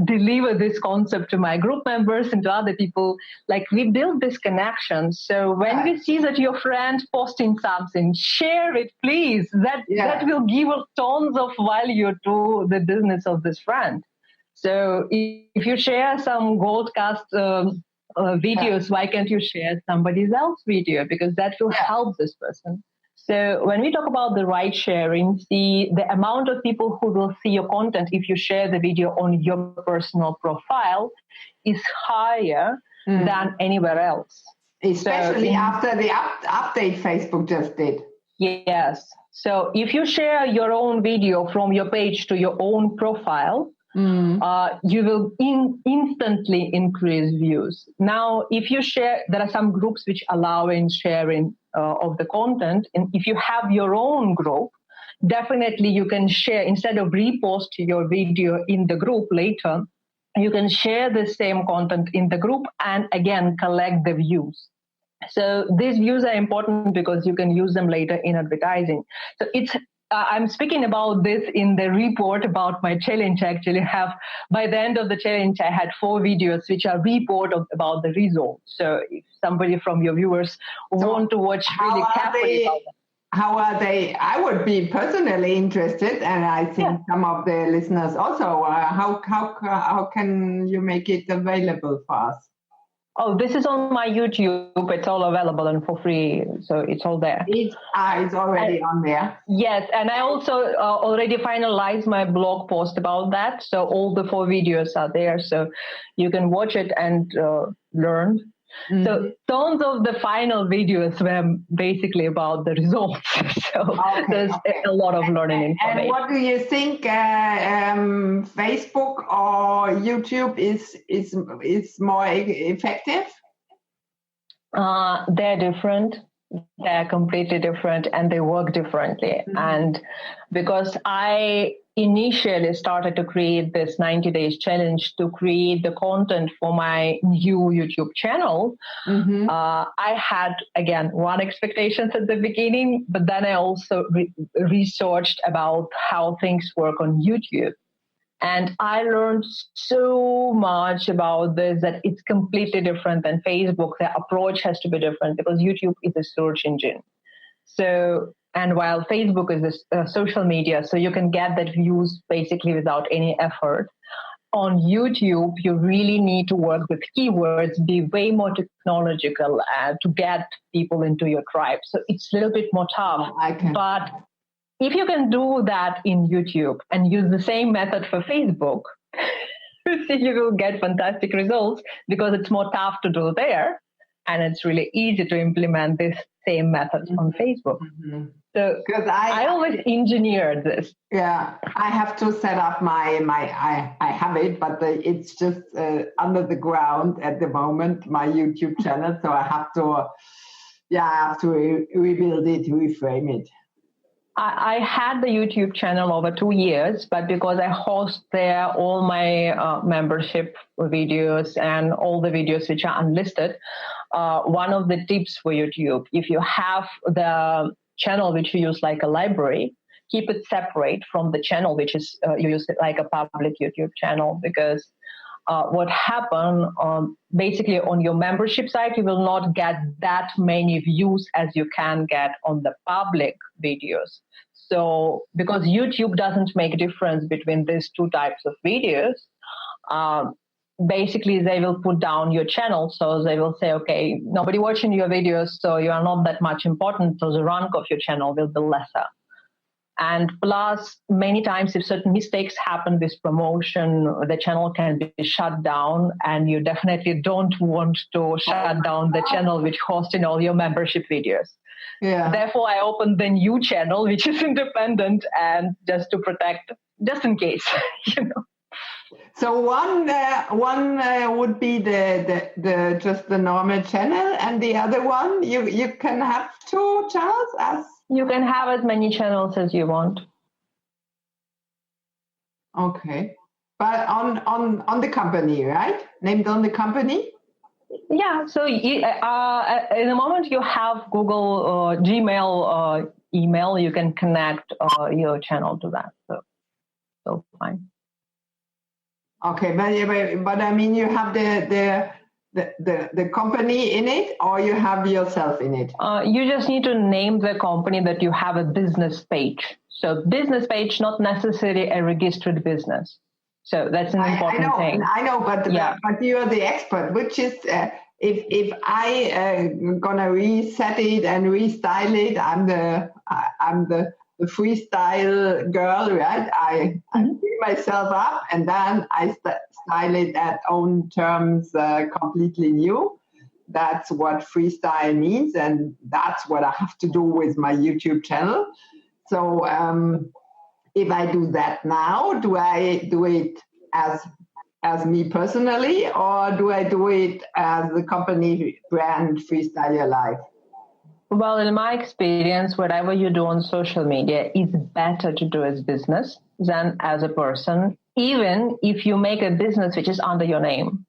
deliver this concept to my group members and to other people. Like, we build this connection. So when we see that your friend posting something, share it, please. That will give tons of value to the business of this friend. So if you share some Goldcast videos, why can't you share somebody else's video? Because that will help this person. So when we talk about the right sharing, the amount of people who will see your content if you share the video on your personal profile is higher than anywhere else. Especially after the update Facebook just did. Yes. So if you share your own video from your page to your own profile, you will instantly increase views. Now, if you share, there are some groups which allow in sharing of the content. And if you have your own group, definitely you can share, instead of repost your video in the group later, you can share the same content in the group and again collect the views. So these views are important because you can use them later in advertising. So I'm speaking about this in the report about my challenge. I actually have, by the end of the challenge, I had 4 videos which are report about the results. So if somebody from your viewers want to watch really carefully about that. how are they? I would be personally interested, and I think some of the listeners also. How can you make it available for us? Oh, this is on my YouTube. It's all available and for free, so it's all there. It's already on there. Yes, and I also already finalized my blog post about that. So all the 4 videos are there, so you can watch it and learn. Mm-hmm. So tons of the final videos were basically about the results. So there's a lot of learning information. And what do you think? Facebook or YouTube is more effective? They're different. They're completely different, and they work differently. Mm-hmm. And because I initially started to create this 90 days challenge to create the content for my new YouTube channel, mm-hmm. I had, again, one expectations at the beginning, but then I also researched about how things work on YouTube. And I learned so much about this that it's completely different than Facebook. The approach has to be different because YouTube is a search engine. So, and while Facebook is a social media, so you can get that views basically without any effort. On YouTube, you really need to work with keywords, be way more technological to get people into your tribe. So it's a little bit more tough. But if you can do that in YouTube and use the same method for Facebook, you will get fantastic results because it's more tough to do there. And it's really easy to implement this same method mm-hmm. on Facebook. Mm-hmm. So I always engineered this. Yeah, I have to set up I have it, but it's just under the ground at the moment, my YouTube channel. So I have to rebuild it, reframe it. I had the YouTube channel over 2 years, but because I host there all my membership videos and all the videos which are unlisted, one of the tips for YouTube, if you have the channel which you use like a library, keep it separate from the channel which is you use it like a public YouTube channel, because what happened basically on your membership site, you will not get that many views as you can get on the public videos. So because YouTube doesn't make a difference between these 2 types of videos, basically they will put down your channel. So they will say, okay, nobody watching your videos, so you are not that much important. So the rank of your channel will be lesser. And plus, many times if certain mistakes happen with promotion, the channel can be shut down, and you definitely don't want to shut down the channel which hosts in all your membership videos. Yeah. Therefore, I opened the new channel, which is independent, and just to protect, just in case, So one would be the just the normal channel, and the other one you can have 2 channels as. You can have as many channels as you want. Okay, but on the company, right? Named on the company. Yeah. So in the moment you have Google Gmail email, you can connect your channel to that. So fine. Okay, but I mean, you have the company in it, or you have yourself in it? You just need to name the company that you have a business page. So business page, not necessarily a registered business. So that's an important thing. I know, but you're the expert, which is if I gonna reset it and restyle it, I'm the freestyle girl, right? I pick myself up and then I style it at own terms, completely new. That's what freestyle means, and that's what I have to do with my YouTube channel. So if I do that now, do I do it as me personally, or do I do it as the company brand Freestyle Your Life? Well, in my experience, whatever you do on social media is better to do as business than as a person, even if you make a business which is under your name.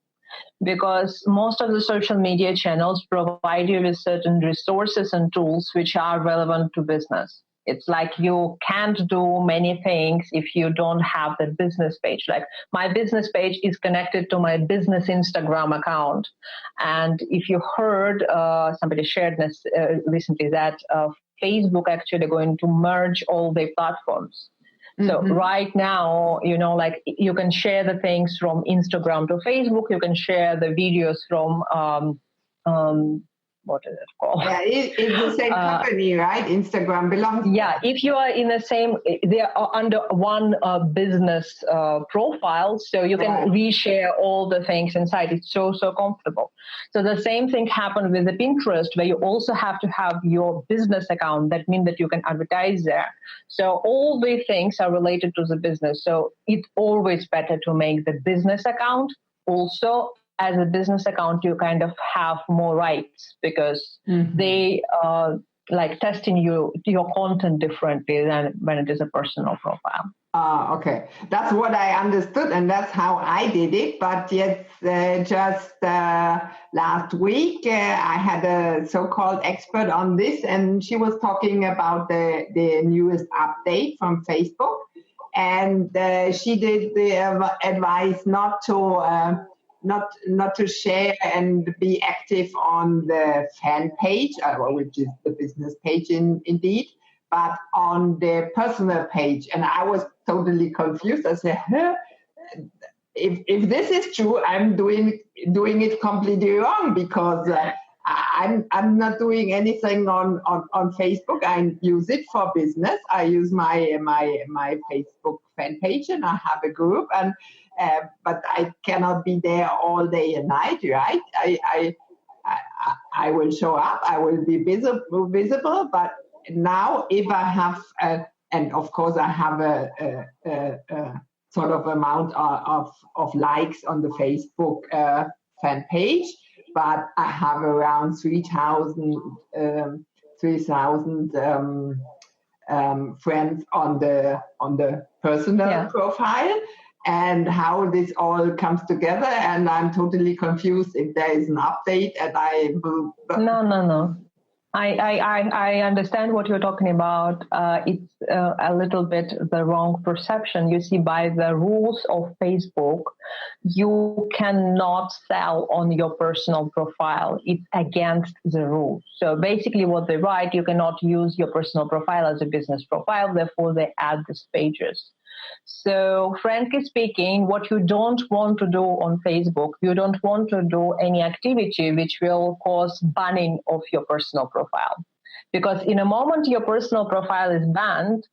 Because most of the social media channels provide you with certain resources and tools which are relevant to business. It's like you can't do many things if you don't have the business page. Like my business page is connected to my business Instagram account. And if you heard, somebody shared this recently that Facebook actually going to merge all the platforms. So right now, like you can share the things from Instagram to Facebook. You can share the videos from, what is it called? Yeah, it's the same company, right? Instagram belongs. Yeah, if you are in the same, they are under one business profile, so you can reshare all the things inside. It's so comfortable. So the same thing happened with the Pinterest, where you also have to have your business account. That means that you can advertise there. So all the things are related to the business. So it's always better to make the business account also. As a business account, you kind of have more rights because they like testing your content differently than when it is a personal profile. Okay. That's what I understood, and that's how I did it. But yet, just last week, I had a so-called expert on this, and she was talking about the newest update from Facebook. And she did the advice not to share and be active on the fan page, which is the business page indeed, but on the personal page. And I was totally confused. I said, if this is true, I'm doing it completely wrong, because I'm not doing anything on Facebook. I use it for business. I use my Facebook fan page, and I have a group, and but I cannot be there all day and night, right? I will show up. I will be visible. But now, if I have, and of course, I have a sort of amount of likes on the Facebook fan page, but I have around 3,000 friends on the personal profile. And how this all comes together, and I'm totally confused if there is an update, and I will... No. I understand what you're talking about. It's a little bit the wrong perception. You see, by the rules of Facebook, you cannot sell on your personal profile. It's against the rules. So basically what they write, you cannot use your personal profile as a business profile, therefore they add these pages. So frankly speaking, what you don't want to do on Facebook, you don't want to do any activity which will cause banning of your personal profile. Because in a moment your personal profile is banned,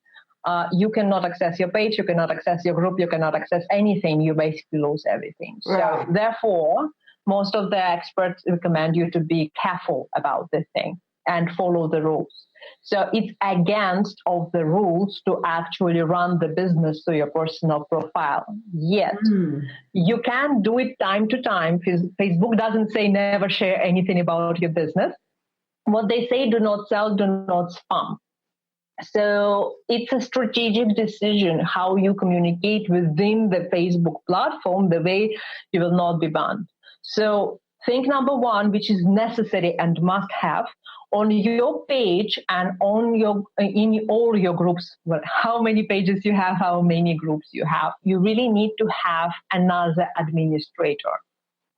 you cannot access your page, you cannot access your group, you cannot access anything, you basically lose everything. Right. So therefore, most of the experts recommend you to be careful about this thing and follow the rules. So it's against of the rules to actually run the business to your personal profile. Yet, you can do it time to time. Facebook doesn't say never share anything about your business. What they say, do not sell, do not spam. So it's a strategic decision how you communicate within the Facebook platform, the way you will not be banned. So thing number one, which is necessary and must have, on your page and in all your groups, well, how many pages you have, how many groups you have, you really need to have another administrator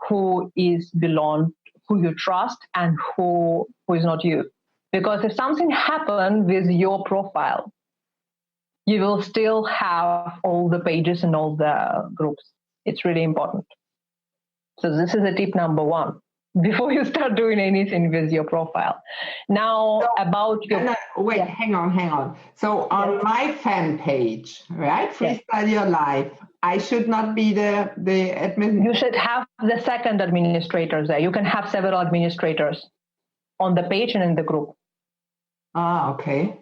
who you trust and who is not you. Because if something happened with your profile, you will still have all the pages and all the groups. It's really important. So this is a tip number one, before you start doing anything with your profile. Now, about your... Wait, hang on. So on my fan page, right, Freestyle Your Life, I should not be the admin. You should have the second administrators there. You can have several administrators on the page and in the group. Ah, okay.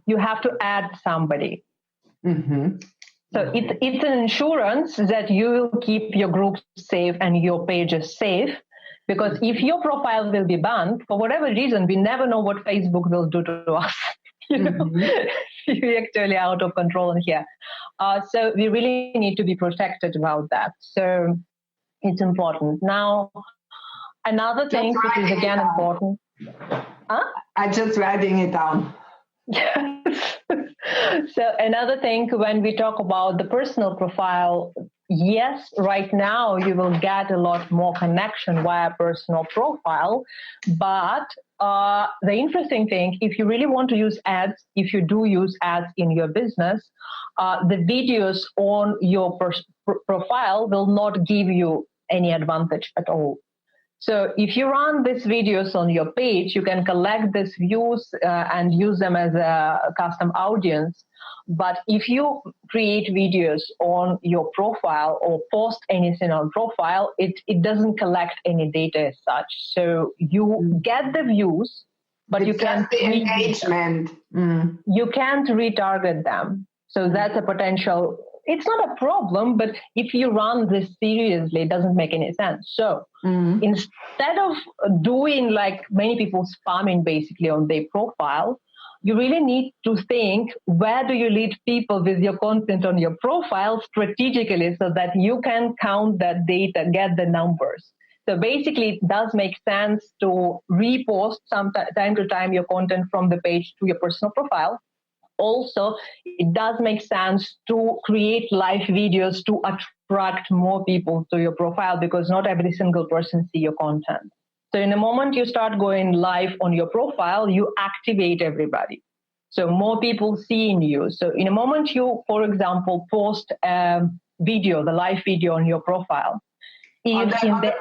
You have to add somebody. So it's an insurance that you will keep your group safe and your pages safe. Because if your profile will be banned, for whatever reason, we never know what Facebook will do to us. We're actually out of control in here. So we really need to be protected about that. So it's important. Now, another thing which is again important. I'm just writing it down. So another thing, when we talk about the personal profile, yes, right now you will get a lot more connection via personal profile, but the interesting thing, if you really want to use ads, if you do use ads in your business, the videos on your profile will not give you any advantage at all. So if you run these videos on your page, you can collect these views and use them as a custom audience. But if you create videos on your profile or post anything on profile, it doesn't collect any data as such. So you get the views, but you can't the engagement. You can't retarget them. So that's a potential. It's not a problem, but if you run this seriously, it doesn't make any sense. So instead of doing like many people spamming basically on their profile, you really need to think, where do you lead people with your content on your profile strategically so that you can count that data, get the numbers. So basically, it does make sense to repost time to time your content from the page to your personal profile. Also, it does make sense to create live videos to attract more people to your profile, because not every single person see your content. So in the moment you start going live on your profile, you activate everybody. So more people seeing you. So in a moment you, for example, post a video, the live video on your profile. On the fan page?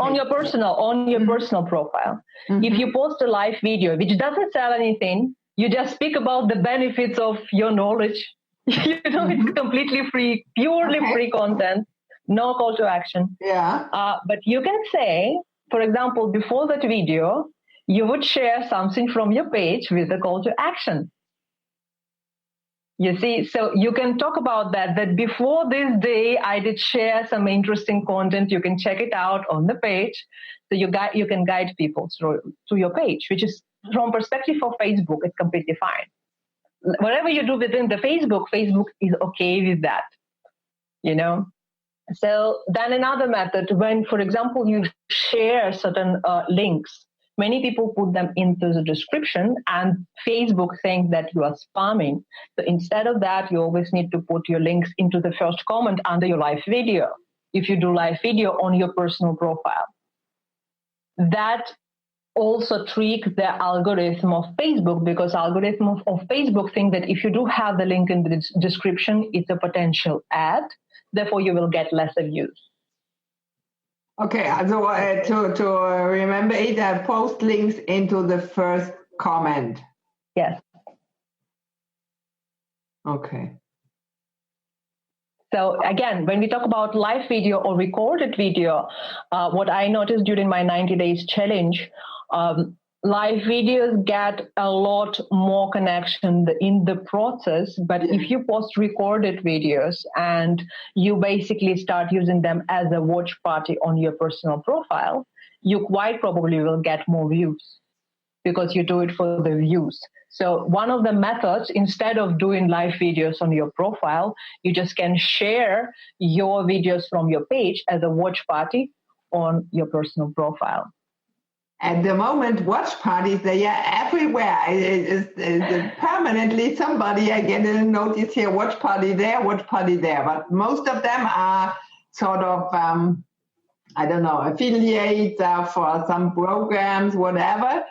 On your personal profile. If you post a live video, which doesn't sell anything, you just speak about the benefits of your knowledge. It's completely free, purely free content. No call to action. Yeah. But you can say, for example, before that video, you would share something from your page with a call to action. You see, so you can talk about that before this day, I did share some interesting content. You can check it out on the page. So you can guide people through to your page, which is from perspective of Facebook, it's completely fine. Whatever you do within the Facebook is okay with that, So then another method, when, for example, you share certain links, many people put them into the description and Facebook thinks that you are spamming. So instead of that, you always need to put your links into the first comment under your live video. If you do live video on your personal profile, that also trick the algorithm of Facebook, because algorithm of Facebook think that if you do have the link in the description, it's a potential ad. Therefore, you will get lesser views. Okay, so to remember it, post links into the first comment. Yes. Okay. So again, when we talk about live video or recorded video, what I noticed during my 90 days challenge, live videos get a lot more connection in the process. But if you post recorded videos and you basically start using them as a watch party on your personal profile, you quite probably will get more views because you do it for the views. So one of the methods, instead of doing live videos on your profile, you just can share your videos from your page as a watch party on your personal profile. At the moment, watch parties, they are everywhere. It's permanently somebody, I get a notice here, watch party there. But most of them are sort of, affiliates for some programs, whatever.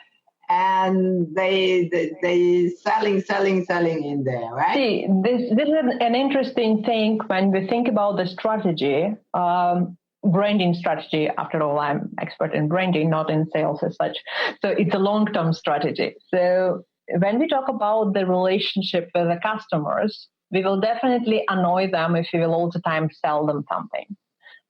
And they selling in there, right? See, this is an interesting thing when we think about the strategy. Branding strategy. After all, I'm expert in branding, not in sales as such. So it's a long-term strategy. So when we talk about the relationship with the customers, we will definitely annoy them if we will all the time sell them something.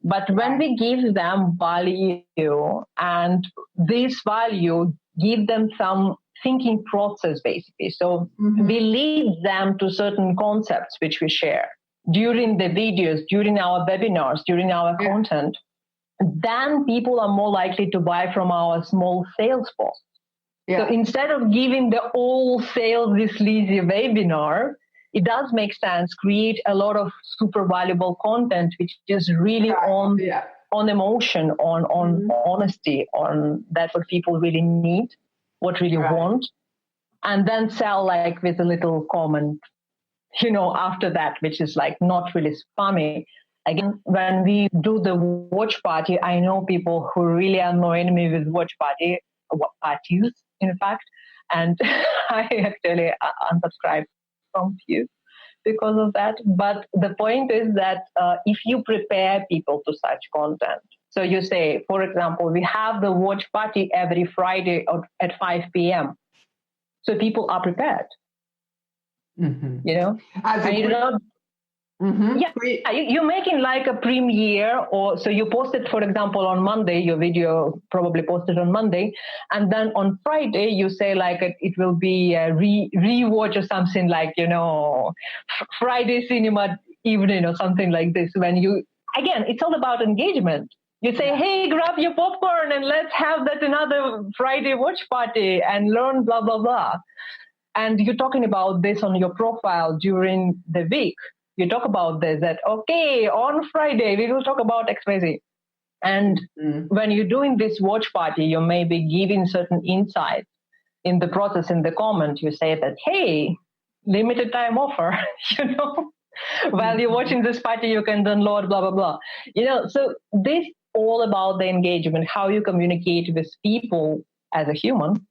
But when we give them value, and this value give them some thinking process, basically. So we lead them to certain concepts which we share during the videos, during our webinars, during our content, then people are more likely to buy from our small sales posts. So instead of giving the all sales this lazy webinar, it does make sense, create a lot of super valuable content, which is really on emotion, on honesty, on that's what people really need, what really want, and then sell like with a little comment, after that, which is like not really spammy. again, when we do the watch party, I know people who really annoy me with watch parties, in fact, and I actually unsubscribe from few because of that. But the point is that if you prepare people to such content, so you say, for example, we have the watch party every Friday at 5 p.m. So people are prepared, you know, and you don't. Yeah, you're making like a premiere, or so you post it, for example, on Monday, your video probably posted on Monday, and then on Friday you say like it will be a rewatch or something like, you know, Friday cinema evening or something like this. When you, again, it's all about engagement. You say, hey, grab your popcorn and let's have that another Friday watch party and learn blah, blah, blah. And you're talking about this on your profile during the week. You talk about this, that, okay, on Friday, we will talk about XYZ. And when you're doing this watch party, you may be giving certain insights in the process, in the comment. You say that, hey, limited time offer, you know, while you're watching this party, you can download, blah, blah, blah. You know, so this all about the engagement, how you communicate with people as a human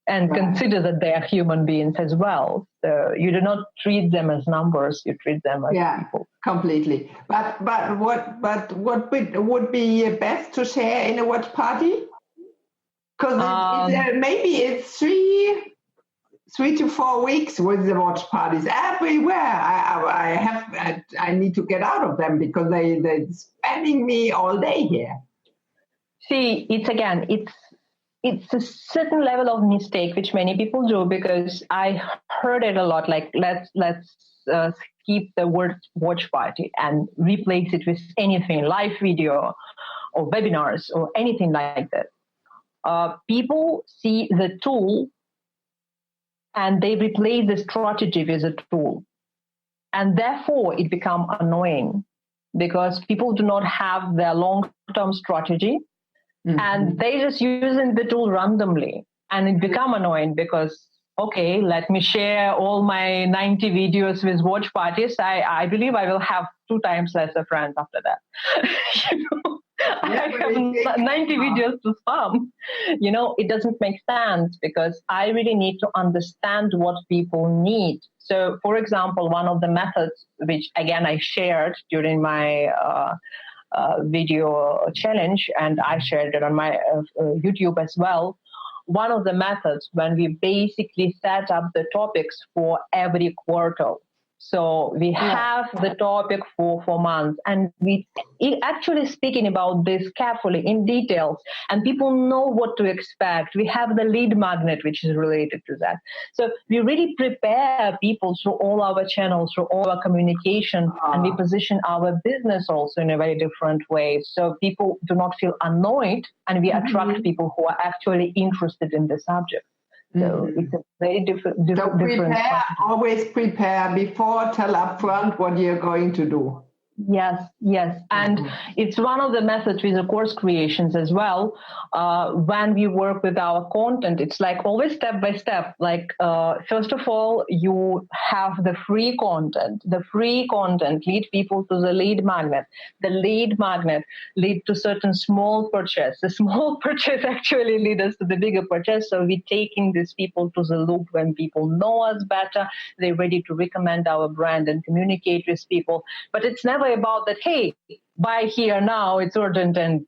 and consider that they are human beings as well. So you do not treat them as numbers; you treat them as people. Completely. But what would be best to share in a watch party? Because maybe it's 3 to 4 weeks with the watch parties everywhere. I need to get out of them because they're spamming me all day here. See, it's a certain level of mistake which many people do, because I heard it a lot, like let's skip the word watch party and replace it with anything, live video or webinars or anything like that. People see the tool and they replace the strategy with a tool. And therefore it becomes annoying because people do not have their long-term strategy. And they just using the tool randomly, and it become annoying because, okay, let me share all my 90 videos with watch parties. I believe I will have 2 times lesser friends after that. You know, I have 90 videos to spam. You know, it doesn't make sense because I really need to understand what people need. So, for example, one of the methods, which again I shared during my video challenge, and I shared it on my YouTube as well. One of the methods when we basically set up the topics for every quarter. So we have the topic for 4 months, and we actually speaking about this carefully in details, and people know what to expect. We have the lead magnet, which is related to that. So we really prepare people through all our channels, through all our communication, and we position our business also in a very different way. So people do not feel annoyed, and we attract people who are actually interested in the subject. So it's a very different. Always prepare before, tell upfront what you're going to do. Yes. And it's one of the methods with the course creations as well. When we work with our content, it's like always step by step. Like, first of all, you have the free content. The free content lead people to the lead magnet. The lead magnet lead to certain small purchase. The small purchase actually lead us to the bigger purchase. So we're taking these people to the loop when people know us better. They're ready to recommend our brand and communicate with people. But it's never about that, hey, buy here now, it's urgent, and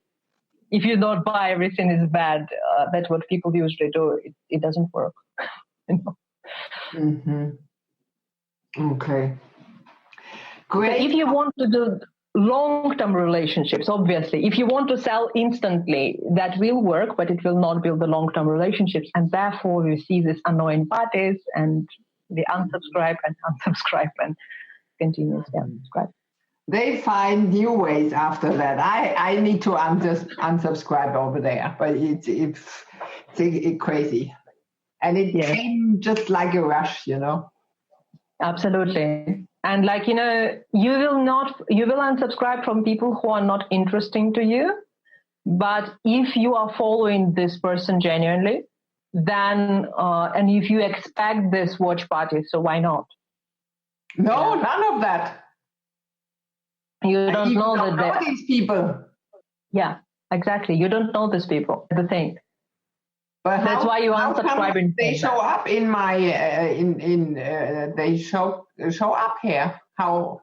if you don't buy, everything is bad. That's what people usually do. It doesn't work. You know? Okay. Great. So if you want to do long-term relationships, obviously, if you want to sell instantly, that will work, but it will not build the long-term relationships. And therefore, you see these annoying parties, and they unsubscribe and continuously unsubscribe. They find new ways after that. I need to unsubscribe over there, but it's crazy. And it came just like a rush, you know. Absolutely. And like, you know, you will unsubscribe from people who are not interesting to you. But if you are following this person genuinely, then, and if you expect this watch party, so why not? No, none of that. You don't know that know these people. Yeah, exactly. You don't know these people. The thing. But that's why you unsubscribe. They show up in my they show up here. How?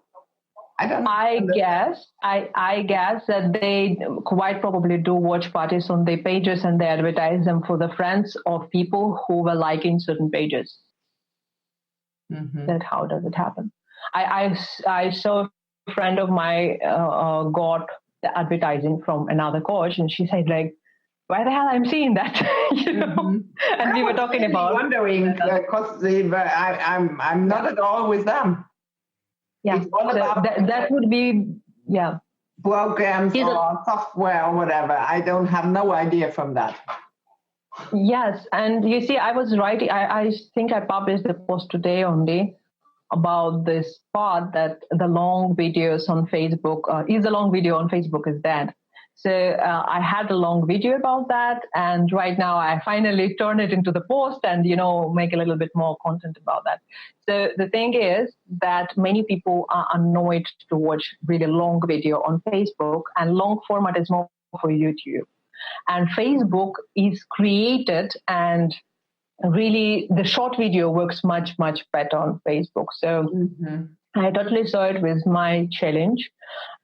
I don't know. I guess that they quite probably do watch parties on their pages and they advertise them for the friends of people who were liking certain pages. Mm-hmm. That how does it happen? I saw a friend of mine got the advertising from another coach, and she said like, why the hell I'm seeing that? You know? Mm-hmm. And we were talking about wondering because I'm not at all with them. Yeah, it's all about that would be programs or software or whatever. I don't have no idea from that. Yes, and you see, I was writing. I think I published the post today only about this part that the long videos on Facebook is a long video on Facebook is dead. So I had a long video about that, and right now I finally turn it into the post and, make a little bit more content about that. So the thing is that many people are annoyed to watch really long video on Facebook, and long format is more for YouTube. And Facebook is created, and really the short video works much, much better on Facebook. So I totally saw it with my challenge,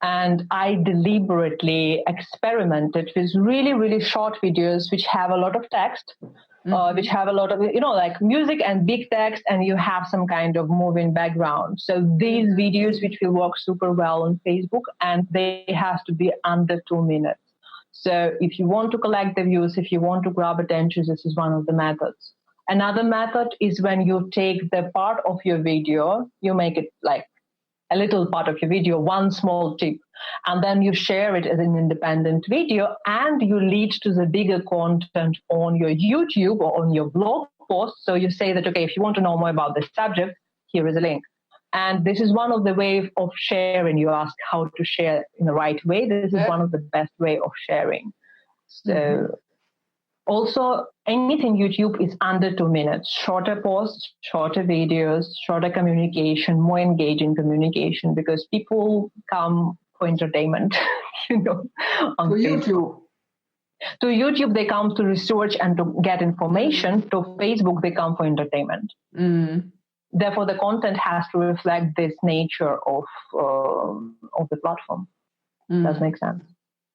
and I deliberately experimented with really, really short videos which have a lot of text, which have a lot of, like music and big text, and you have some kind of moving background. So these videos which will work super well on Facebook, and they have to be under 2 minutes. So if you want to collect the views, if you want to grab attention, this is one of the methods. Another method is when you take the part of your video, you make it like a little part of your video, one small tip, and then you share it as an independent video, and you lead to the bigger content on your YouTube or on your blog post. So you say that, okay, if you want to know more about this subject, here is a link. And this is one of the ways of sharing. You ask how to share in the right way. This is one of the best way of sharing. So also, anything YouTube is under 2 minutes. Shorter posts, shorter videos, shorter communication, more engaging communication, because people come for entertainment, on YouTube. To YouTube, they come to research and to get information. To Facebook, they come for entertainment. Therefore, the content has to reflect this nature of the platform. Does that make sense?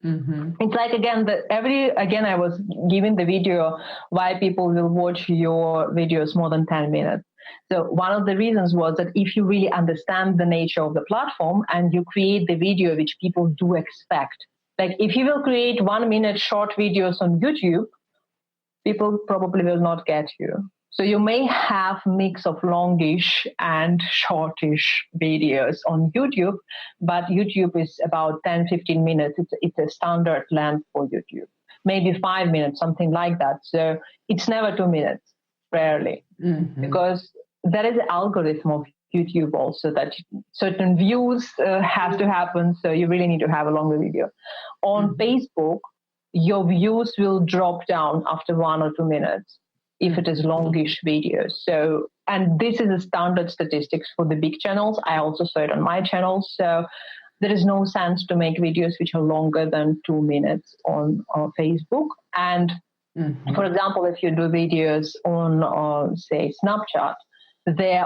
It's like, again, I was giving the video why people will watch your videos more than 10 minutes. So one of the reasons was that if you really understand the nature of the platform and you create the video which people do expect, like if you will create 1 minute short videos on YouTube, people probably will not get you. So you may have mix of longish and shortish videos on YouTube, but YouTube is about 10-15 minutes. It's a standard length for YouTube. Maybe 5 minutes, something like that. So it's never 2 minutes, rarely. Because there is an algorithm of YouTube also that certain views have to happen. So you really need to have a longer video. On Facebook, your views will drop down after 1 or 2 minutes if it is longish videos. So, and this is a standard statistics for the big channels. I also saw it on my channel. So there is no sense to make videos which are longer than 2 minutes on Facebook. And for example, if you do videos on, say, Snapchat,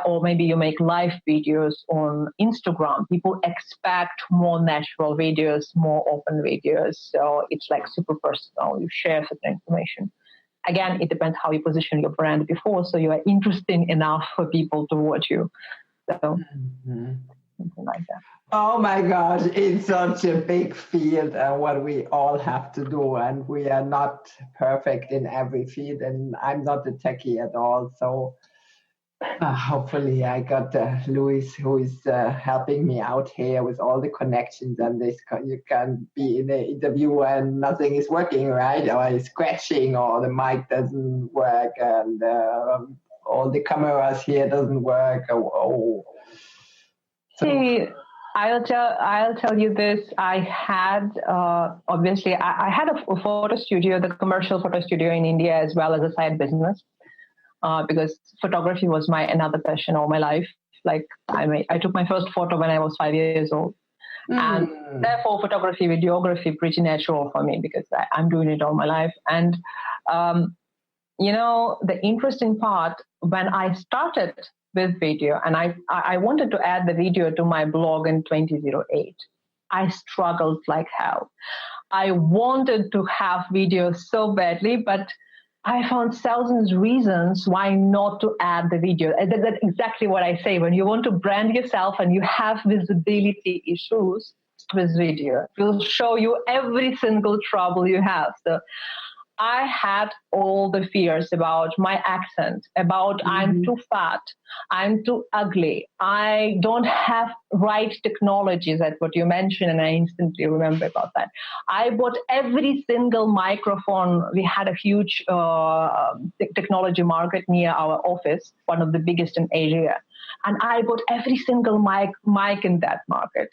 or maybe you make live videos on Instagram, people expect more natural videos, more open videos. So it's like super personal. You share certain information. Again, it depends how you position your brand before, so you are interesting enough for people to watch you. So something like that. Oh my God, it's such a big field and what we all have to do, and we are not perfect in every field, and I'm not a techie at all. So hopefully I got Luis, who is helping me out here with all the connections, and this you can be in an interview and nothing is working, right? Or it's scratching, or the mic doesn't work, and all the cameras here doesn't work. See, I'll tell you this. I had obviously I had a photo studio, the commercial photo studio in India, as well as a side business. Because photography was another passion all my life. Like I took my first photo when I was 5 years old, And therefore, photography, videography, pretty natural for me because I'm doing it all my life. And, the interesting part, when I started with video, and I wanted to add the video to my blog in 2008, I struggled like hell. I wanted to have video so badly, but I found thousands of reasons why not to add the video. That's exactly what I say. When you want to brand yourself and you have visibility issues with video, it will show you every single trouble you have. So I had all the fears about my accent, about I'm too fat, I'm too ugly, I don't have right technologies. That's what you mentioned, and I instantly remember about that. I bought every single microphone. We had a huge technology market near our office, one of the biggest in Asia. And I bought every single mic in that market.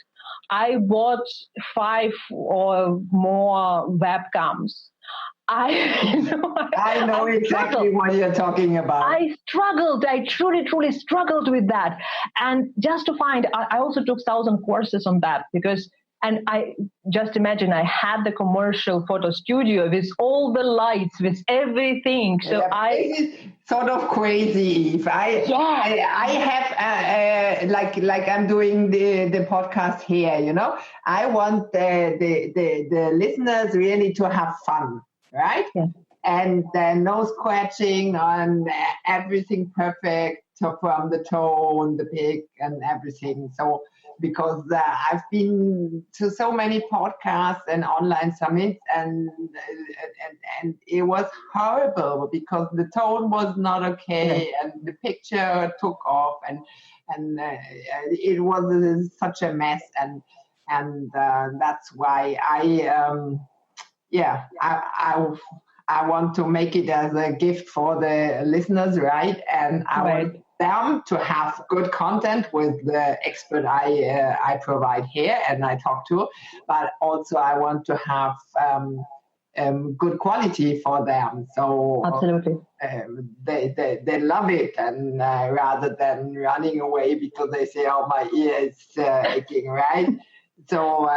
I bought 5 or more webcams. I know exactly what you're talking about. I struggled. I truly struggled with that. And just to find, I also took 1,000 courses on that and I just imagine I had the commercial photo studio with all the lights, with everything. So this is sort of crazy. If I have like I'm doing the podcast here, I want the listeners really to have fun. Right? Yeah. And no scratching on everything perfect from the tone, the pick, and everything. So, because I've been to so many podcasts and online summits, and it was horrible because the tone was not okay, and the picture took off, and it was such a mess, and that's why I want to make it as a gift for the listeners, right? And I want them to have good content with the expert I provide here and I talk to, but also I want to have good quality for them. So absolutely, they love it, and rather than running away because they say, "Oh, my ear is aching," right? So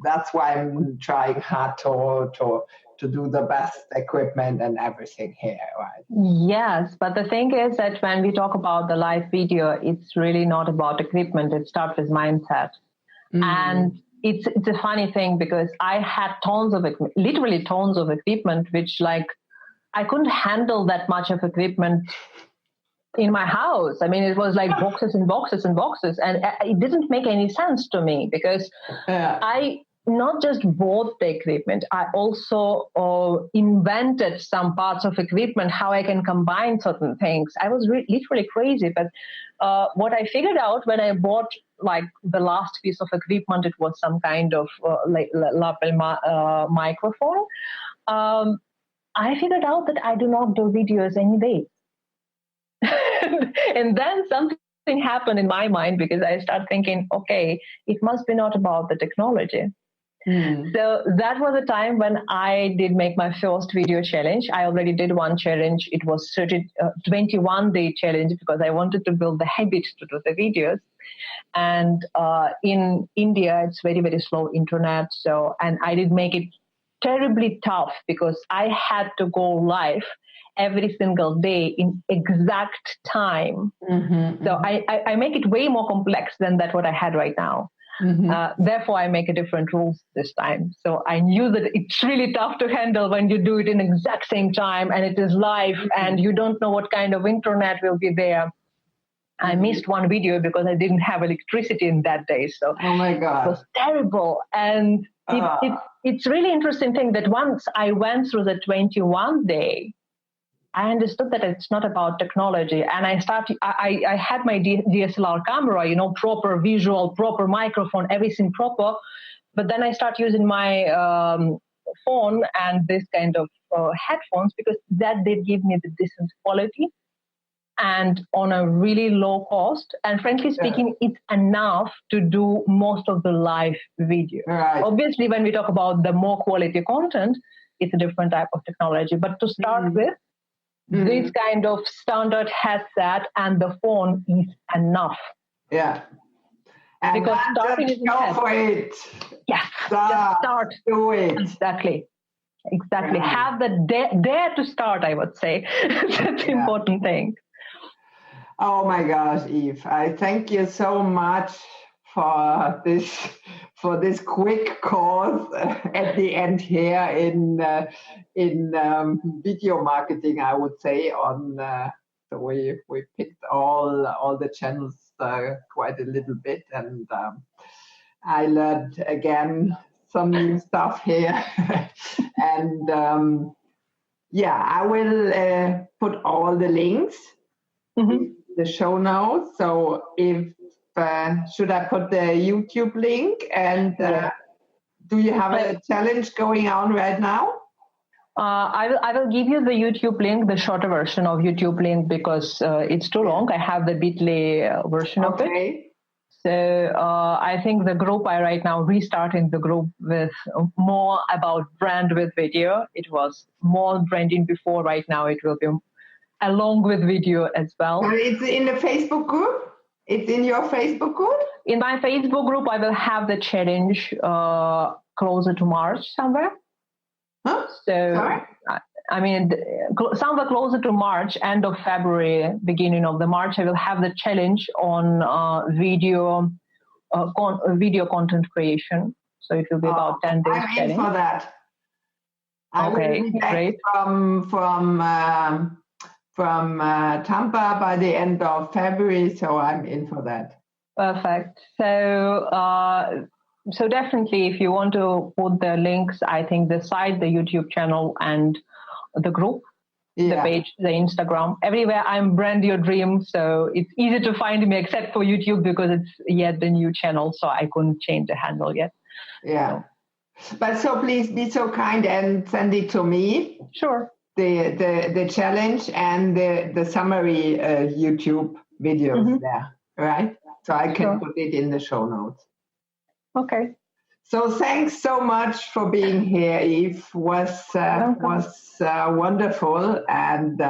that's why I'm trying hard to do the best equipment and everything here, right? Yes, but the thing is that when we talk about the live video, it's really not about equipment. It starts with mindset. And it's a funny thing because I had literally tons of equipment, which I couldn't handle that much of equipment in my house. I mean, it was like boxes and boxes and boxes, and it didn't make any sense to me because I not just bought the equipment, I also invented some parts of equipment, how I can combine certain things. I was literally crazy, but what I figured out when I bought the last piece of equipment, it was some kind of lapel microphone. I figured out that I do not do videos any day. And then something happened in my mind because I started thinking, okay, it must be not about the technology. So that was a time when I did make my first video challenge. I already did one challenge. It was 21-day challenge because I wanted to build the habit to do the videos. And in India, it's very, very slow internet. So, and I did make it terribly tough because I had to go live every single day in exact time. So I make it way more complex than what I had right now. Therefore, I make a different rules this time. So I knew that it's really tough to handle when you do it in exact same time and it is live and you don't know what kind of internet will be there. I missed one video because I didn't have electricity in that day. So oh my God, it was terrible. And it's really interesting thing that once I went through the 21 day, I understood that it's not about technology. And I had my DSLR camera, proper visual, proper microphone, everything proper. But then I started using my phone and this kind of headphones because that did give me the decent quality and on a really low cost. And frankly speaking, it's enough to do most of the live video. Right. Obviously, when we talk about the more quality content, it's a different type of technology. But to start with, this kind of standard headset and the phone is enough. Yeah. And because starting is go for it. Yes, Just start. Do it. Exactly. Yeah. Have the dare to start, I would say. That's the important thing. Oh my gosh, Eve! I thank you so much for this quick course at the end here in video marketing. I would say on so we picked all the channels quite a little bit, and I learned again some new stuff here, and I will put all the links. Mm-hmm. The show notes. So if should I put the YouTube link, and do you have a challenge going on right now? I will give you the YouTube link, the shorter version of YouTube link, because it's too long. I have the bit.ly version of it. So I think the group, I right now restarting the group with more about brand with video. It was more branding before. Right now it will be along with video as well. It's in the Facebook group? It's in your Facebook group? In my Facebook group, I will have the challenge closer to March somewhere. Huh? So, sorry? I mean, somewhere closer to March, end of February, beginning of the March, I will have the challenge on video content creation. So it will be about 10 days I'm challenge. In for that. Okay, great. From Tampa by the end of February, so I'm in for that. Perfect. So definitely, if you want to put the links, I think the site, the YouTube channel, and the group, the page, the Instagram, everywhere I'm Brand Your Dream. So it's easy to find me except for YouTube because it's yet the new channel, so I couldn't change the handle yet. Yeah. But so please be so kind and send it to me. Sure. The challenge and the summary YouTube videos there, right? So I can put it in the show notes. Okay. So thanks so much for being here, Eve. Was wonderful, and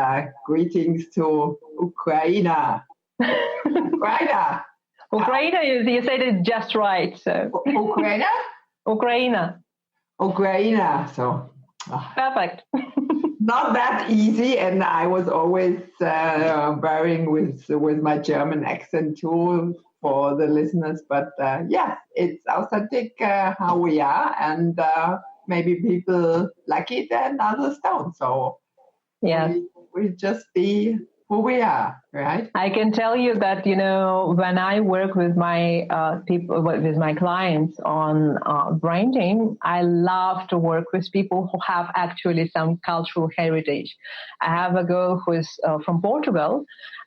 greetings to Ukraine. Ukraine, you said it just right. So Ukraine. So perfect. Not that easy, and I was always bearing with my German accent too for the listeners. But it's authentic how we are, and maybe people like it and others don't. So we just be who we are, right? I can tell you that, when I work with my with my clients on branding, I love to work with people who have actually some cultural heritage. I have a girl who is from Portugal,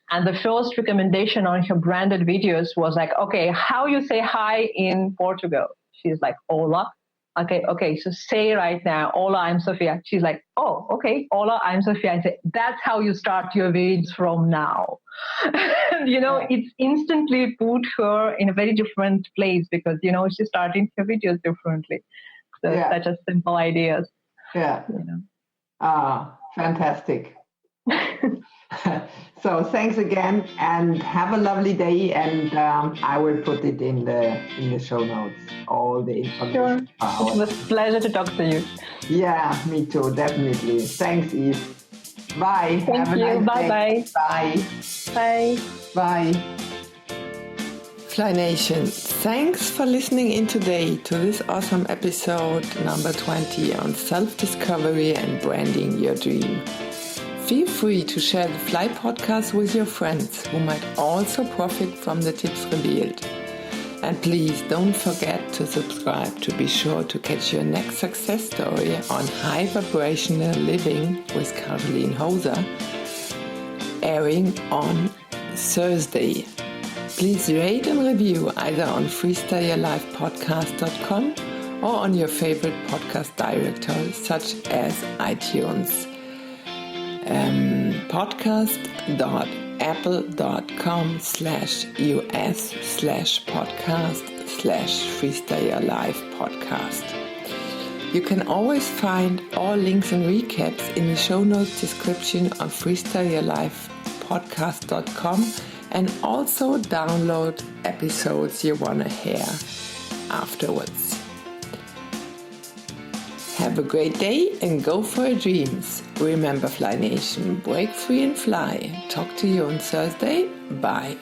and the first recommendation on her branded videos was like, okay, how you say hi in Portugal? She's like, hola. Okay, so say right now, hola, I'm Sofia. She's like, oh, okay, hola, I'm Sofia. I say, that's how you start your videos from now. It's instantly put her in a very different place because, she's starting her videos differently. So such a simple ideas. Yeah. Fantastic. So thanks again, and have a lovely day, and I will put it in the show notes, all the information. Sure. It was a pleasure to talk to you. Yeah, me too, definitely. Thanks, Eve. Bye. Thank you. Nice Bye-bye. Bye. Bye. Bye. Fly Nation, thanks for listening in today to this awesome episode number 20 on self-discovery and branding your dream. Feel free to share the Fly podcast with your friends who might also profit from the tips revealed. And please don't forget to subscribe to be sure to catch your next success story on High Vibrational Living with Caroline Hauser, airing on Thursday. Please rate and review either on freestyleyourlifepodcast.com or on your favorite podcast directory such as iTunes. podcast.apple.com/us/podcast/freestyleyourlifepodcast. You can always find all links and recaps in the show notes description on freestyleyourlifepodcast.com and also download episodes you want to hear afterwards. Have a great day and go for your dreams. Remember, Fly Nation, break free and fly. Talk to you on Thursday. Bye.